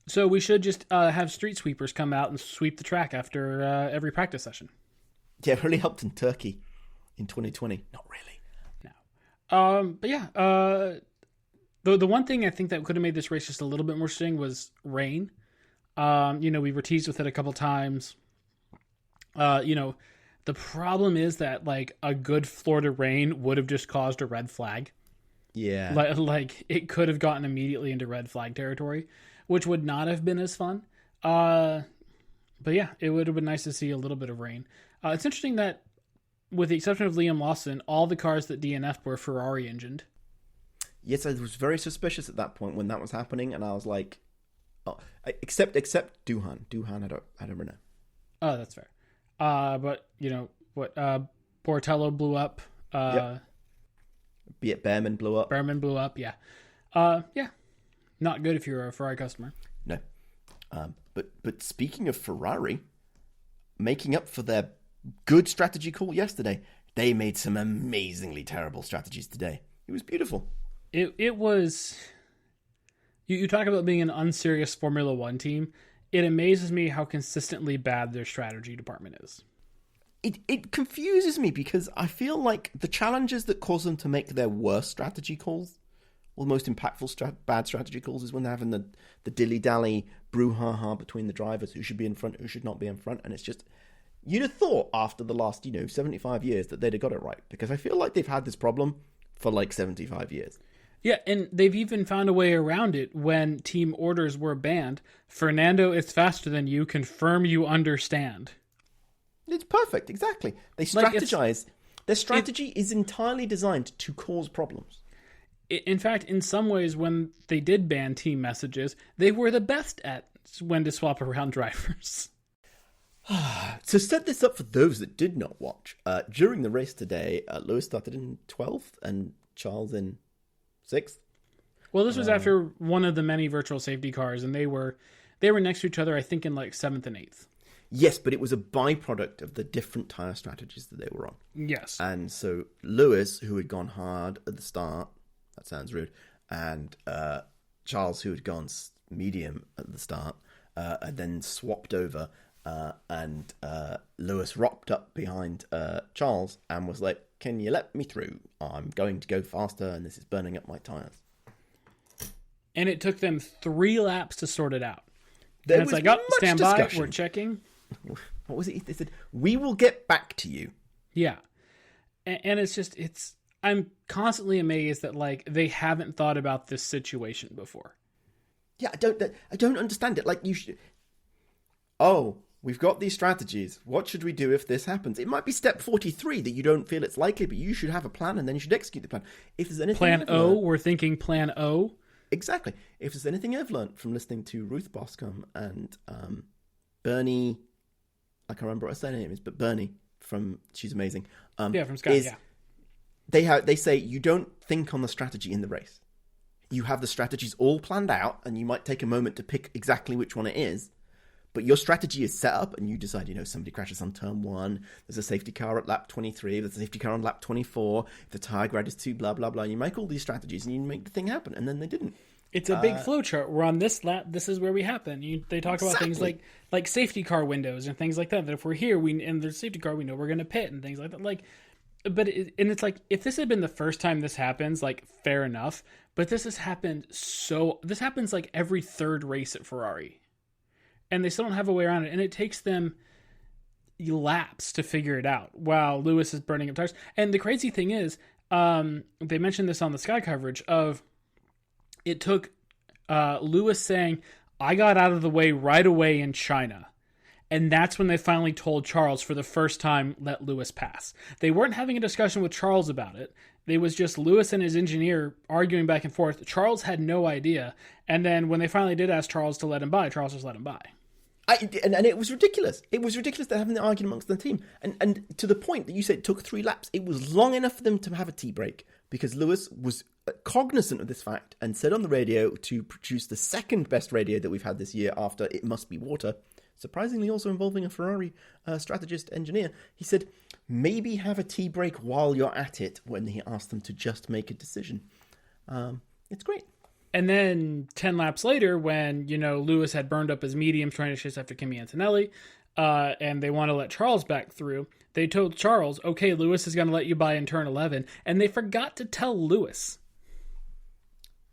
So we should just have street sweepers come out and sweep the track after every practice session. Yeah, it really helped in Turkey in 2020. Not really. No. But yeah, the one thing I think that could have made this race just a little bit more interesting was rain. We were teased with it a couple times. The problem is that a good Florida rain would have just caused a red flag. Yeah. Like it could have gotten immediately into red flag territory, which would not have been as fun. But yeah, it would have been nice to see a little bit of rain. It's interesting that with the exception of Liam Lawson, all the cars that DNF'd were Ferrari engined. Yes, I was very suspicious at that point when that was happening, and I was like, oh, except Duhan. Duhan, I don't know. Oh, that's fair. But Portello blew up. Be it Behrman blew up. Behrman blew up. Yeah. Yeah. Not good if you're a Ferrari customer. No. But speaking of Ferrari, making up for their good strategy call yesterday, they made some amazingly terrible strategies today. It was beautiful. It was... You talk about being an unserious Formula One team. It amazes me how consistently bad their strategy department is. It confuses me because I feel like the challenges that cause them to make their worst strategy calls, or the most impactful bad strategy calls, is when they're having the dilly-dally brouhaha between the drivers, who should be in front, who should not be in front. And it's just, you'd have thought after the last, 75 years that they'd have got it right. Because I feel like they've had this problem for like 75 years. Yeah, and they've even found a way around it when team orders were banned. Fernando is faster than you. Confirm you understand. It's perfect, exactly. They strategize. Their strategy is entirely designed to cause problems. In fact, in some ways, when they did ban team messages, they were the best at when to swap around drivers. To set this up for those that did not watch, during the race today, Lewis started in 12th and Charles in 6th. Well, this was after one of the many virtual safety cars, and they were next to each other, I think, in like 7th and 8th. Yes, but it was a byproduct of the different tyre strategies that they were on. Yes. And so Lewis, who had gone hard at the start, that sounds rude, and Charles, who had gone medium at the start, and then swapped over, and Lewis rocked up behind Charles and was like, "Can you let me through? I'm going to go faster, and this is burning up my tyres." And it took them 3 laps to sort it out. There and it's was like, much stand discussion. by, we're checking. What was it? They said, "We will get back to you." Yeah. And it's just, I'm constantly amazed that, like, they haven't thought about this situation before. Yeah, I don't understand it. Like, you should... Oh, we've got these strategies. What should we do if this happens? It might be step 43 that you don't feel it's likely, but you should have a plan and then you should execute the plan. If there's anything Plan O, we're thinking plan O. Exactly. If there's anything I've learned from listening to Ruth Boscombe and Bernie, I can't remember what her name is, but Bernie she's amazing. From Sky, They say you don't think on the strategy in the race. You have the strategies all planned out, and you might take a moment to pick exactly which one it is. But your strategy is set up, and you decide, somebody crashes on turn 1, there's a safety car at lap 23, there's a safety car on lap 24, if the tyre grade is 2, blah, blah, blah. You make all these strategies, and you make the thing happen, and then they didn't. It's a big flowchart. We're on this lap, this is where we happen. They talk about things like safety car windows and things like that, that if we're here, and there's a safety car, we know we're going to pit, and things like that. It's like, if this had been the first time this happens, like, fair enough, but this happens like every third race at Ferrari. And they still don't have a way around it. And it takes them laps to figure it out while Lewis is burning up tires. And the crazy thing is, they mentioned this on the Sky coverage of it took Lewis saying, "I got out of the way right away in China." And that's when they finally told Charles for the first time, let Lewis pass. They weren't having a discussion with Charles about it. It was just Lewis and his engineer arguing back and forth. Charles had no idea. And then when they finally did ask Charles to let him by, Charles just let him by. And it was ridiculous. It was ridiculous they're having the argument amongst the team. And to the point that you said it took 3 laps, it was long enough for them to have a tea break because Lewis was cognizant of this fact and said on the radio to produce the second best radio that we've had this year after It Must Be Water, surprisingly also involving a Ferrari strategist engineer. He said, maybe have a tea break while you're at it when he asked them to just make a decision. It's great. And then 10 laps later, when, Lewis had burned up his mediums trying to chase after Kimi Antonelli, and they want to let Charles back through, they told Charles, okay, Lewis is going to let you by in turn 11, and they forgot to tell Lewis.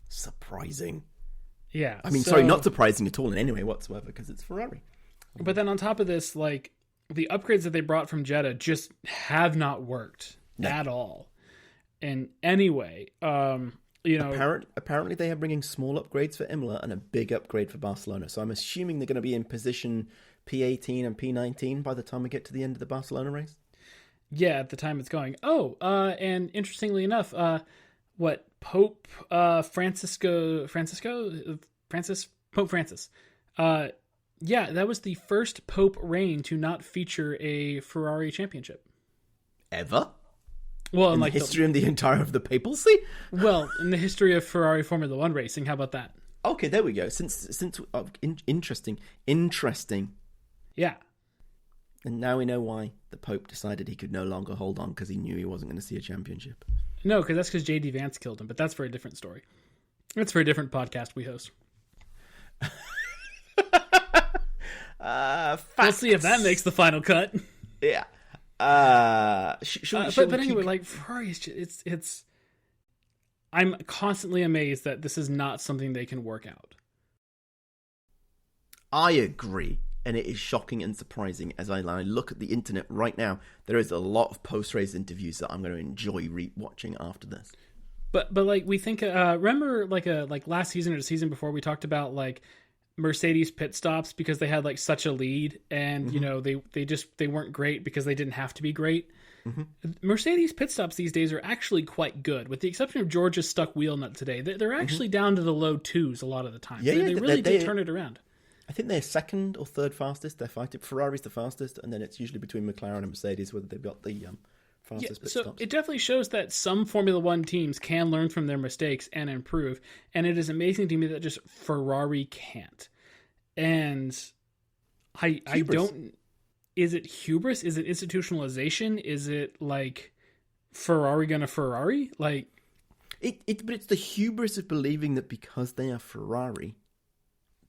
Surprising. Yeah. Sorry, not surprising at all in any way whatsoever, because it's Ferrari. But then on top of this, like, the upgrades that they brought from Jeddah just have not worked at all. In any way. Apparently they are bringing small upgrades for Imola and a big upgrade for Barcelona. So I'm assuming they're going to be in position P18 and P19 by the time we get to the end of the Barcelona race. Yeah, at the time it's going. And interestingly enough, Pope Francis Yeah, that was the first Pope reign to not feature a Ferrari championship. Ever? Well, In the history of the entire of the papacy? Well, in the history of Ferrari Formula One racing, how about that? Okay, there we go. Interesting. Yeah. And now we know why the Pope decided he could no longer hold on because he knew he wasn't going to see a championship. No, that's because J.D. Vance killed him, but that's for a different story. That's for a different podcast we host. We'll see if that makes the final cut. Yeah. But anyway, like Ferrari is just, it's. I'm constantly amazed that this is not something they can work out. I agree, and it is shocking and surprising as I look at the internet right now. There is a lot of post-race interviews that I'm going to enjoy watching after this. But like we think, remember like last season or the season before we talked about like Mercedes pit stops because they had like such a lead and you know they weren't great because they didn't have to be great. Mercedes pit stops these days are actually quite good, with the exception of George's stuck wheel nut today. They're actually down to the low twos a lot of the time. Yeah, they really did turn it around. I think they're second or third fastest. They're fighting. Ferrari's the fastest, and then it's usually between McLaren and Mercedes whether they've got the fastest pit stops. It definitely shows that some Formula One teams can learn from their mistakes and improve, and it is amazing to me that just Ferrari can't. And I don't. Is it hubris? Is it institutionalization? Is it like Ferrari gonna Ferrari? Like but it's the hubris of believing that because they are Ferrari,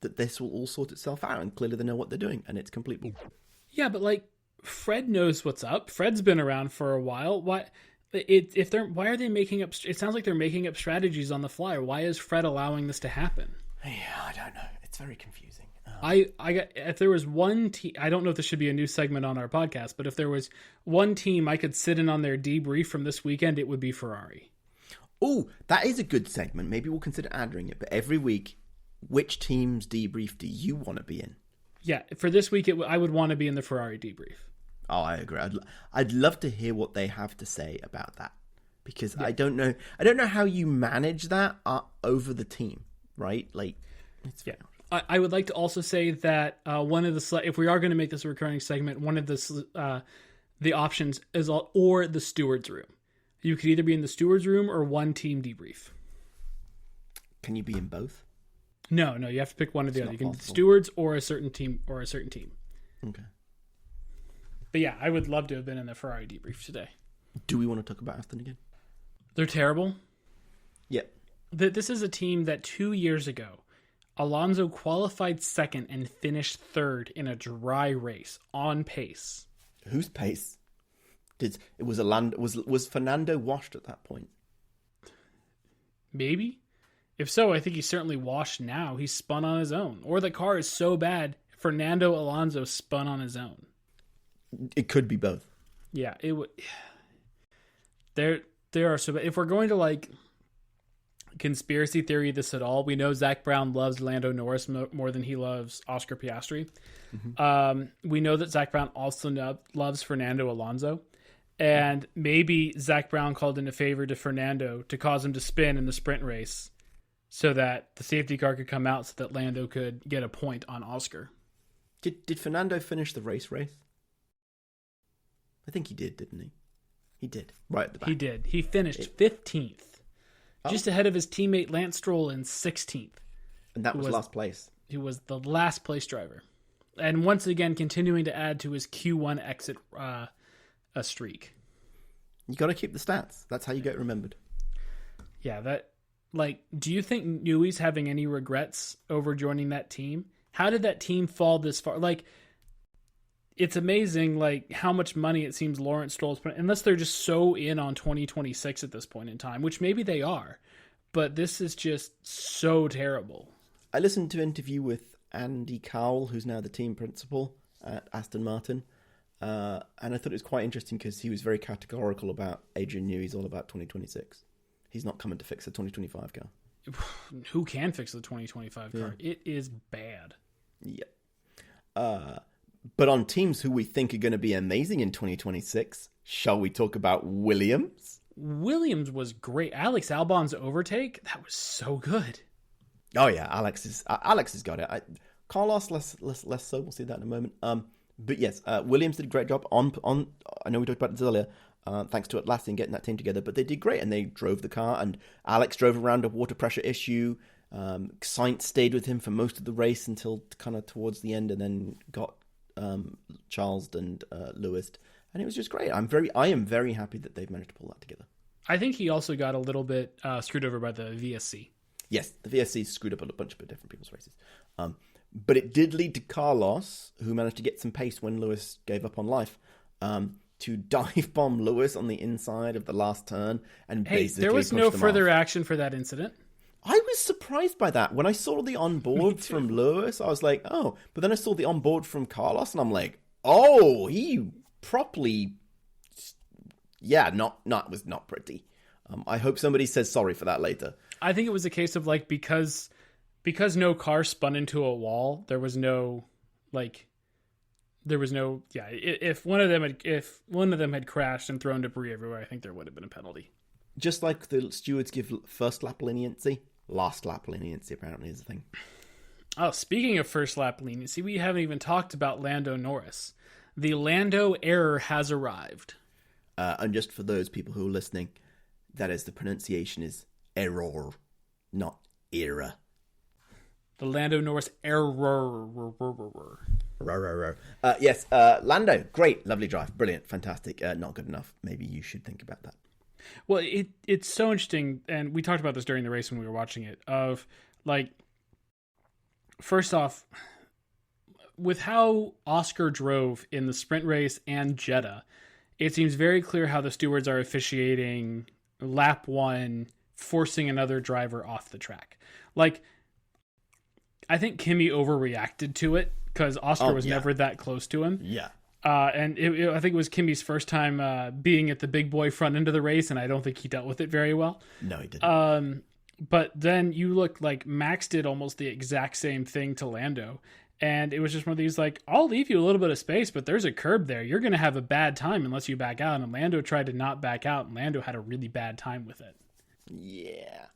that this will all sort itself out, and clearly they know what they're doing, and it's complete bullshit. Yeah, but like Fred knows what's up. Fred's been around for a while. Why are they making up? It sounds like they're making up strategies on the fly. Why is Fred allowing this to happen? Yeah, I don't know. It's very confusing. If there was one team, I don't know if this should be a new segment on our podcast, but if there was one team I could sit in on their debrief from this weekend, it would be Ferrari. Oh, that is a good segment. Maybe we'll consider adding it. But every week, which team's debrief do you want to be in? Yeah, for this week, I would want to be in the Ferrari debrief. Oh, I agree. I'd love to hear what they have to say about that, because I don't know how you manage that over the team, right? Like, it's I would like to also say that one of the if we are going to make this a recurring segment, one of the options is or the steward's room. You could either be in the steward's room or one team debrief. Can you be in both? No, you have to pick one or the other. You can be the stewards or a certain team Okay. But yeah, I would love to have been in the Ferrari debrief today. Do we want to talk about Aston again? They're terrible. Yeah. This is a team that 2 years ago, Alonso qualified second and finished third in a dry race on pace. Whose pace? Was Fernando washed at that point? Maybe. If so, I think he's certainly washed now. He spun on his own. Or the car is so bad, Fernando Alonso spun on his own. It could be both. Yeah, it would. There are so bad. If we're going to like conspiracy theory this at all, we know Zach Brown loves Lando Norris more than he loves Oscar Piastri. We know that Zach Brown also loves Fernando Alonso. And maybe Zach Brown called in a favor to Fernando to cause him to spin in the sprint race so that the safety car could come out so that Lando could get a point on Oscar. Did Fernando finish the race? I think he did, didn't he? He did, right at the back. He did. He finished 15th, just ahead of his teammate Lance Stroll in 16th. And that was last place. He was the last place driver. And once again, continuing to add to his Q1 exit a streak. You got to keep the stats. That's how you get remembered. Yeah, do you think Newey's having any regrets over joining that team? How did that team fall this far? Like, it's amazing, like, how much money it seems Lawrence Stroll's put, unless they're just so in on 2026 at this point in time, which maybe they are. But this is just so terrible. I listened to an interview with Andy Cowell, who's now the team principal at Aston Martin. And I thought it was quite interesting because he was very categorical about Adrian Newey's all about 2026. He's not coming to fix the 2025 car. Who can fix the 2025 car? It is bad. Yeah. But on teams who we think are going to be amazing in 2026, shall we talk about Williams? Williams was great. Alex Albon's overtake, that was so good. Oh yeah, Alex has got it. Carlos less so. We'll see that in a moment. But yes, Williams did a great job on. I know we talked about this earlier. Thanks to Atlassian getting that team together, but they did great, and they drove the car. And Alex drove around a water pressure issue. Sainz stayed with him for most of the race until kind of towards the end, and then got Charles and Lewis, and it was just great. I am very happy that they've managed to pull that together. I think he also got a little bit screwed over by the VSC. Yes, the VSC screwed up a bunch of different people's races. But it did lead to Carlos, who managed to get some pace when Lewis gave up on life, to dive bomb Lewis on the inside of the last turn. And basically there was no further action for that incident. I was surprised by that. When I saw the onboard from Lewis, I was like, oh. But then I saw the onboard from Carlos, and I'm like, oh, he properly... Yeah, was not pretty. I hope somebody says sorry for that later. I think it was a case of like because no car spun into a wall, there was no if one of them had crashed and thrown debris everywhere, I think there would have been a penalty. Just like the stewards give first lap leniency, last lap leniency apparently is a thing. Oh, speaking of first lap leniency, we haven't even talked about Lando Norris. The Lando error has arrived. And just for those people who are listening, that is, the pronunciation is error, not era. The Lando Norris error. Yes, Lando, great, lovely drive, brilliant, fantastic. Not good enough. Maybe you should think about that. Well, it's so interesting, and we talked about this during the race when we were watching it, of, like, first off, with how Oscar drove in the sprint race and Jeddah, it seems very clear how the stewards are officiating lap one, forcing another driver off the track. Like, I think Kimi overreacted to it because Oscar was never that close to him. Yeah. And I think it was Kimi's first time being at the big boy front end of the race, and I don't think he dealt with it very well. No, he didn't. But then you look like Max did almost the exact same thing to Lando. And it was just one of these, like, I'll leave you a little bit of space, but there's a curb there. You're going to have a bad time unless you back out. And Lando tried to not back out, and Lando had a really bad time with it. Yeah.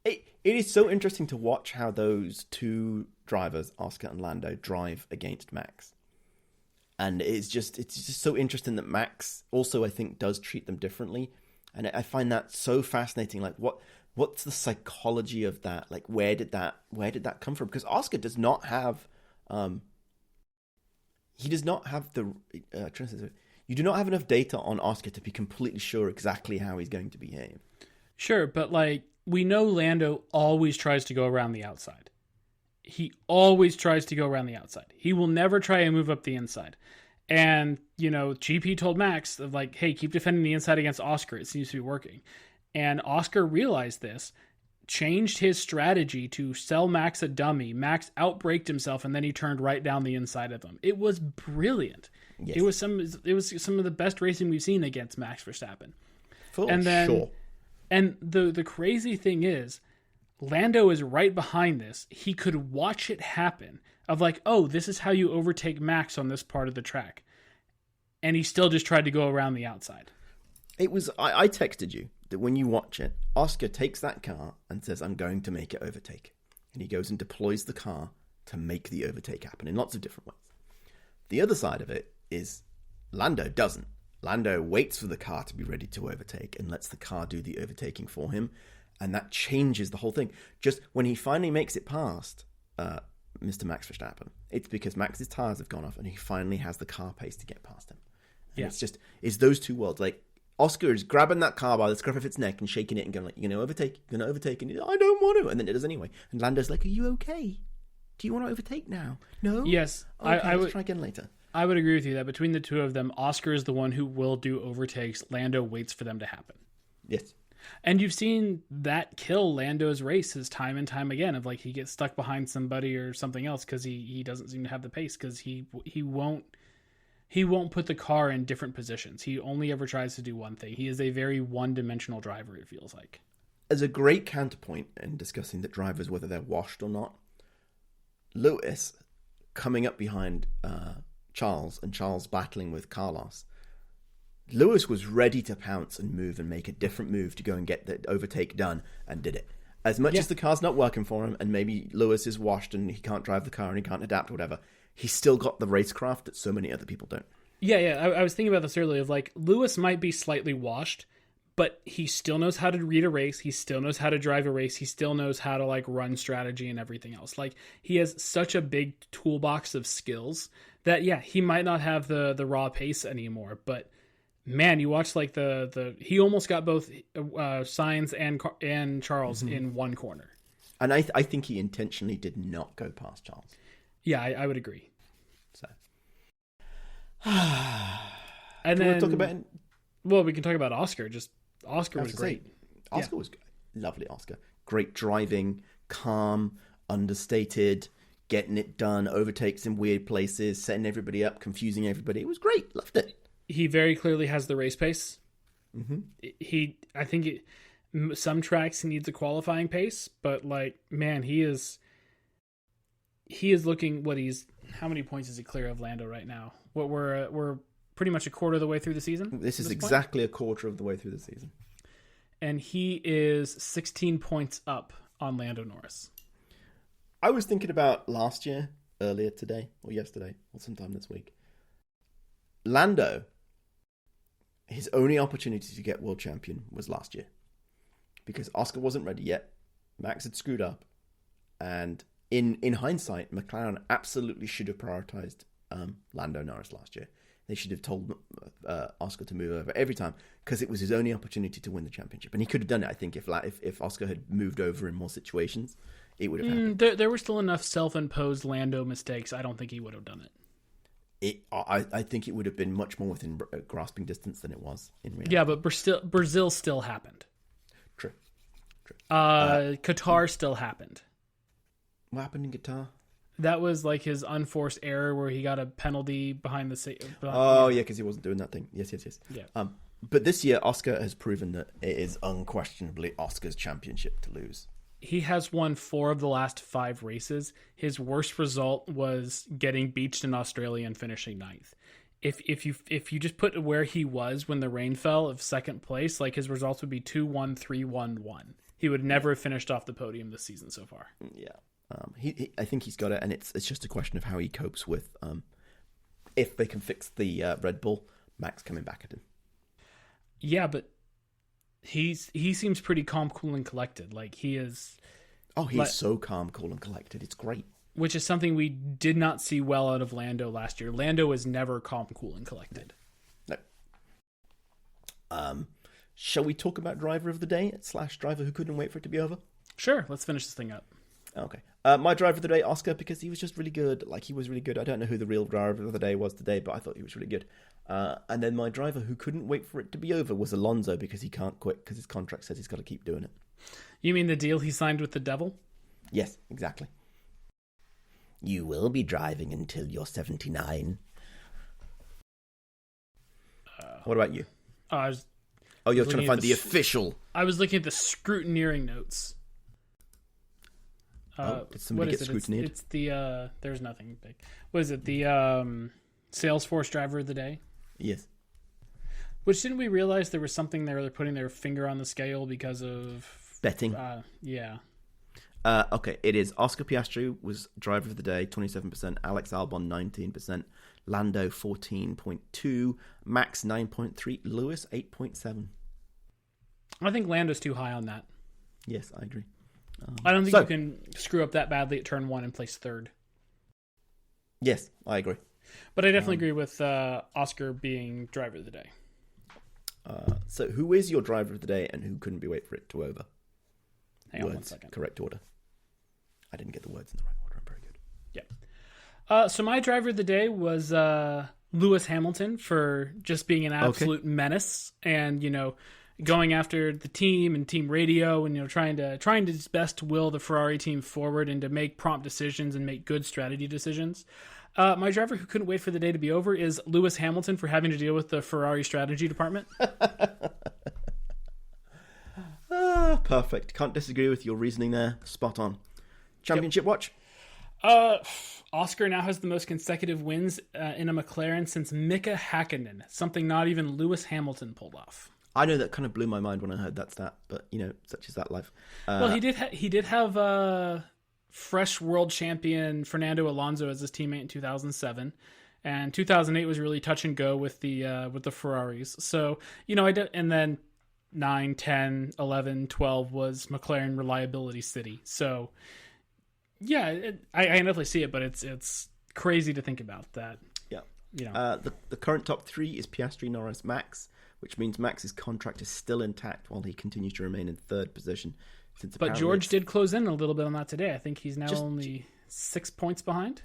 It is so interesting to watch how those two drivers, Oscar and Lando, drive against Max. And it's just so interesting that Max also, I think, does treat them differently. And I find that so fascinating. Like, what's the psychology of that? Like, where did that come from? Because Oscar does not have... he does not have you do not have enough data on Oscar to be completely sure exactly how he's going to behave. Sure, but like we know Lando always tries to go around the outside. He always tries to go around the outside. He will never try and move up the inside. And, you know, GP told Max, like, hey, keep defending the inside against Oscar. It seems to be working. And Oscar realized this, changed his strategy to sell Max a dummy. Max outbraked himself, and then he turned right down the inside of him. It was brilliant. Yes. It was some of the best racing we've seen against Max Verstappen. Sure. And the crazy thing is, Lando is right behind this. He could watch it happen of like, oh, this is how you overtake Max on this part of the track. And he still just tried to go around the outside. It was, I texted you that when you watch it, Oscar takes that car and says, I'm going to make it overtake. And he goes and deploys the car to make the overtake happen in lots of different ways. The other side of it is Lando doesn't. Lando waits for the car to be ready to overtake and lets the car do the overtaking for him. And that changes the whole thing. Just when he finally makes it past Mr. Max Verstappen, it's because Max's tires have gone off and he finally has the car pace to get past him. And it's those two worlds. Like, Oscar is grabbing that car by the scruff of its neck and shaking it and going like, you're going to overtake. And he's like, I don't want to. And then it does anyway. And Lando's like, are you okay? Do you want to overtake now? No? Yes. Okay, let's try again later. I would agree with you that between the two of them, Oscar is the one who will do overtakes. Lando waits for them to happen. Yes. And you've seen that kill Lando's races time and time again of like he gets stuck behind somebody or something else because he doesn't seem to have the pace because he won't put the car in different positions. He only ever tries to do one thing. He is a very one-dimensional driver, it feels like. As a great counterpoint in discussing the drivers, whether they're washed or not, Lewis coming up behind Charles and Charles battling with Carlos, Lewis was ready to pounce and move and make a different move to go and get the overtake done and did it. As much as the car's not working for him, and maybe Lewis is washed and he can't drive the car and he can't adapt or whatever, he's still got the racecraft that so many other people don't. Yeah. I was thinking about this earlier. Of like, Lewis might be slightly washed, but he still knows how to read a race. He still knows how to drive a race. He still knows how to like run strategy and everything else. Like, he has such a big toolbox of skills that, he might not have the raw pace anymore, but man, you watch like he almost got both Sainz and Charles in one corner. And I think he intentionally did not go past Charles. Yeah, I would agree. So, and then talk about. Well, we can talk about Oscar. Oscar was great. Oscar was lovely. Oscar, great driving, calm, understated, getting it done, overtakes in weird places, setting everybody up, confusing everybody. It was great. Loved it. He very clearly has the race pace. I think some tracks he needs a qualifying pace, but like, man, he is looking how many points is he clear of Lando right now? We're pretty much a quarter of the way through the season. This is exactly a quarter of the way through the season. And he is 16 points up on Lando Norris. I was thinking about last year, earlier today, or yesterday, or sometime this week. Lando, his only opportunity to get world champion was last year. Because Oscar wasn't ready yet. Max had screwed up. And in hindsight, McLaren absolutely should have prioritized Lando Norris last year. They should have told Oscar to move over every time, because it was his only opportunity to win the championship. And he could have done it, I think, if Oscar had moved over in more situations, it would have happened. There were still enough self-imposed Lando mistakes. I don't think he would have done it. I think it would have been much more within grasping distance than it was in reality. Yeah, but Brazil still happened. True. Qatar still happened. What happened in Qatar? That was like his unforced error where he got a penalty behind the... because he wasn't doing that thing. Yes. Yeah. But this year, Oscar has proven that it is unquestionably Oscar's championship to lose. He has won 4 of the last 5 races. His worst result was getting beached in Australia and finishing 9th. If you just put where he was when the rain fell of second place, like, his results would be 2-1, 3-1, 1. He would never have finished off the podium this season so far. Yeah. I think he's got it, and it's just a question of how he copes with if they can fix the Red Bull, Max coming back at him. Yeah, but he seems pretty calm, cool, and collected. Like, he is... Oh, he's so calm, cool, and collected. It's great. Which is something we did not see well out of Lando last year. Lando was never calm, cool, and collected. No. Shall we talk about driver of the day / driver who couldn't wait for it to be over? Sure, let's finish this thing up. Okay. My driver of the day, Oscar, because he was just really good. Like, he was really good. I don't know who the real driver of the day was today, but I thought he was really good. And then my driver who couldn't wait for it to be over was Alonso, because he can't quit, because his contract says he's got to keep doing it. You mean the deal he signed with the devil? Yes, exactly. You will be driving until you're 79. What about you? You're trying to find the official. I was looking at the scrutineering notes. Did somebody get scrutineered? It's the there's nothing big. What is it? The Salesforce driver of the day? Yes. Which, didn't we realize there was something there? They're putting their finger on the scale because of betting. Yeah. Okay, it is Oscar Piastri was driver of the day, 27%. Alex Albon 19%. Lando 14.2. Max 9.3. Lewis 8.7. I think Lando's too high on that. Yes, I agree. I don't think you can screw up that badly at turn 1 and place 3rd. Yes, I agree. But I definitely agree with Oscar being driver of the day. So who is your driver of the day and who couldn't be wait for it to over? Hang on 1 second. Correct order. I didn't get the words in the right order. I'm very good. Yeah. So my driver of the day was Lewis Hamilton for just being an absolute menace and, going after the team and team radio and, trying to his best to will the Ferrari team forward and to make prompt decisions and make good strategy decisions. My driver who couldn't wait for the day to be over is Lewis Hamilton for having to deal with the Ferrari strategy department. Perfect. Can't disagree with your reasoning there. Spot on. Championship watch? Oscar now has the most consecutive wins in a McLaren since Mika Hakkinen, something not even Lewis Hamilton pulled off. I know that kind of blew my mind when I heard that stat, but such is that life. Well, he did have fresh world champion Fernando Alonso as his teammate in 2007, and 2008 was really touch and go with the Ferraris. So I did, and then 9, 10, 11, 12 was McLaren reliability city. So yeah, I definitely see it, but it's crazy to think about that. Yeah, the current top 3 is Piastri, Norris, Max, which means Max's contract is still intact while he continues to remain in 3rd position. But George did close in a little bit on that today. I think he's now only 6 points behind.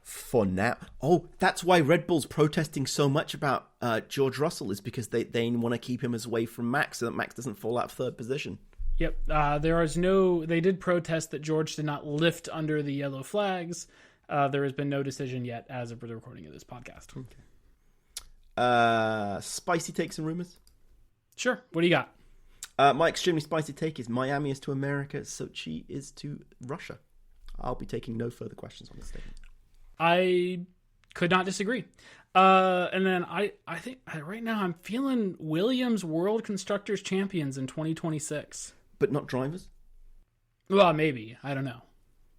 For now. Oh, that's why Red Bull's protesting so much about George Russell, is because they want to keep him as away from Max so that Max doesn't fall out of 3rd position. Yep. They did protest that George did not lift under the yellow flags. There has been no decision yet as of the recording of this podcast. Okay. Spicy takes and rumors? Sure. What do you got? My extremely spicy take is Miami is to America, Sochi is to Russia. I'll be taking no further questions on this statement. I could not disagree. And then I think right now I'm feeling Williams World Constructors Champions in 2026. But not drivers? Well, maybe. I don't know.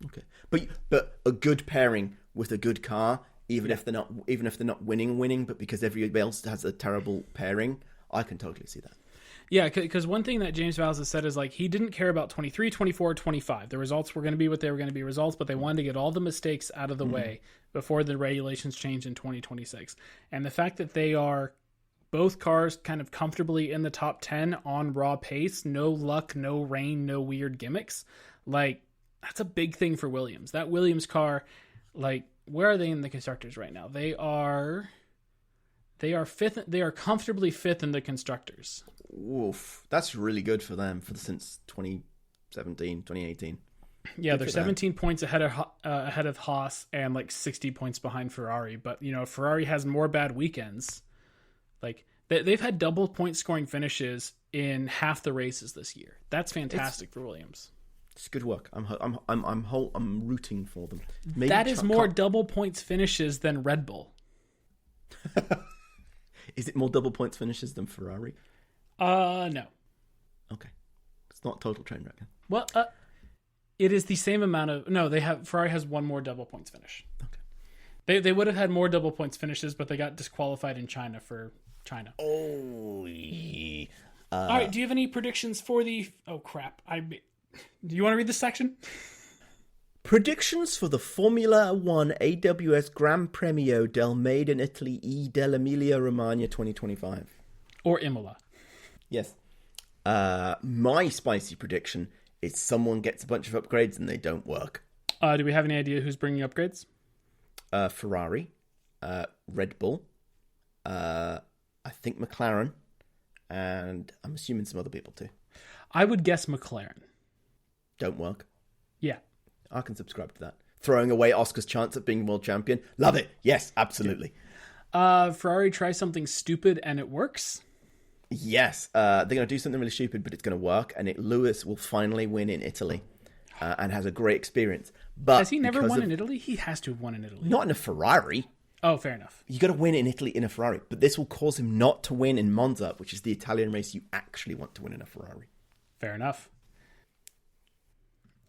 Okay. But a good pairing with a good car, even if they're not winning, but because everybody else has a terrible pairing, I can totally see that. Yeah, because one thing that James Vowles has said is he didn't care about 23, 24, 25. The results were going to be what they were going to be results, but they wanted to get all the mistakes out of the way before the regulations change in 2026. And the fact that they are both cars kind of comfortably in the top 10 on raw pace, no luck, no rain, no weird gimmicks, that's a big thing for Williams. That Williams car, where are they in the constructors right now? They are fifth. They are comfortably 5th in the constructors. Oof, that's really good for them since 2017, 2018. Yeah, they're 17 points ahead of Haas and 60 points behind Ferrari. But Ferrari has more bad weekends. They've had double point scoring finishes in half the races this year. That's fantastic for Williams. It's good work. I'm rooting for them. Maybe that is more double points finishes than Red Bull. Is it more double points finishes than Ferrari? No. Okay. It's not total train wreck. Well, it is the same amount of... No, Ferrari has one more double points finish. Okay. They would have had more double points finishes, but they got disqualified in China for China. Oh. All right, do you have any predictions for the... Oh, crap. Do you want to read this section? Predictions for the Formula 1 AWS Gran Premio del Made in Italy e dell'Emilia Romagna 2025. Or Imola. Yes. My spicy prediction is someone gets a bunch of upgrades and they don't work. Do we have any idea who's bringing upgrades? Ferrari, Red Bull, I think McLaren, and I'm assuming some other people too. I would guess McLaren. Don't work. Yeah. I can subscribe to that. Throwing away Oscar's chance at being world champion. Love it. Yes, absolutely. Ferrari tries something stupid and it works. Yes. They're going to do something really stupid, but it's going to work. And Lewis will finally win in Italy and has a great experience. But has he never won in Italy? He has to have won in Italy. Not in a Ferrari. Oh, fair enough. You got to win in Italy in a Ferrari. But this will cause him not to win in Monza, which is the Italian race you actually want to win in a Ferrari. Fair enough.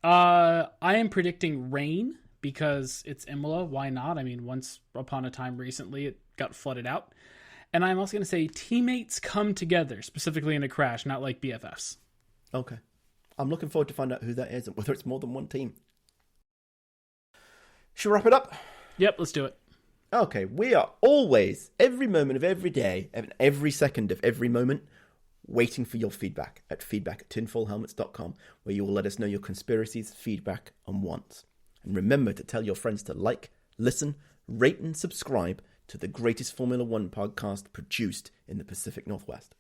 I am predicting rain because it's Imola. Why not? I mean, once upon a time recently, it got flooded out. And I'm also going to say teammates come together, specifically in a crash, not like BFFs. Okay. I'm looking forward to find out who that is and whether it's more than one team. Should we wrap it up? Yep, let's do it. Okay, we are always, every moment of every day, and every second of every moment, waiting for your feedback at feedback@tinfoilhelmets.com, where you will let us know your conspiracies, feedback, and wants. And remember to tell your friends to like, listen, rate, and subscribe to the greatest Formula One podcast produced in the Pacific Northwest.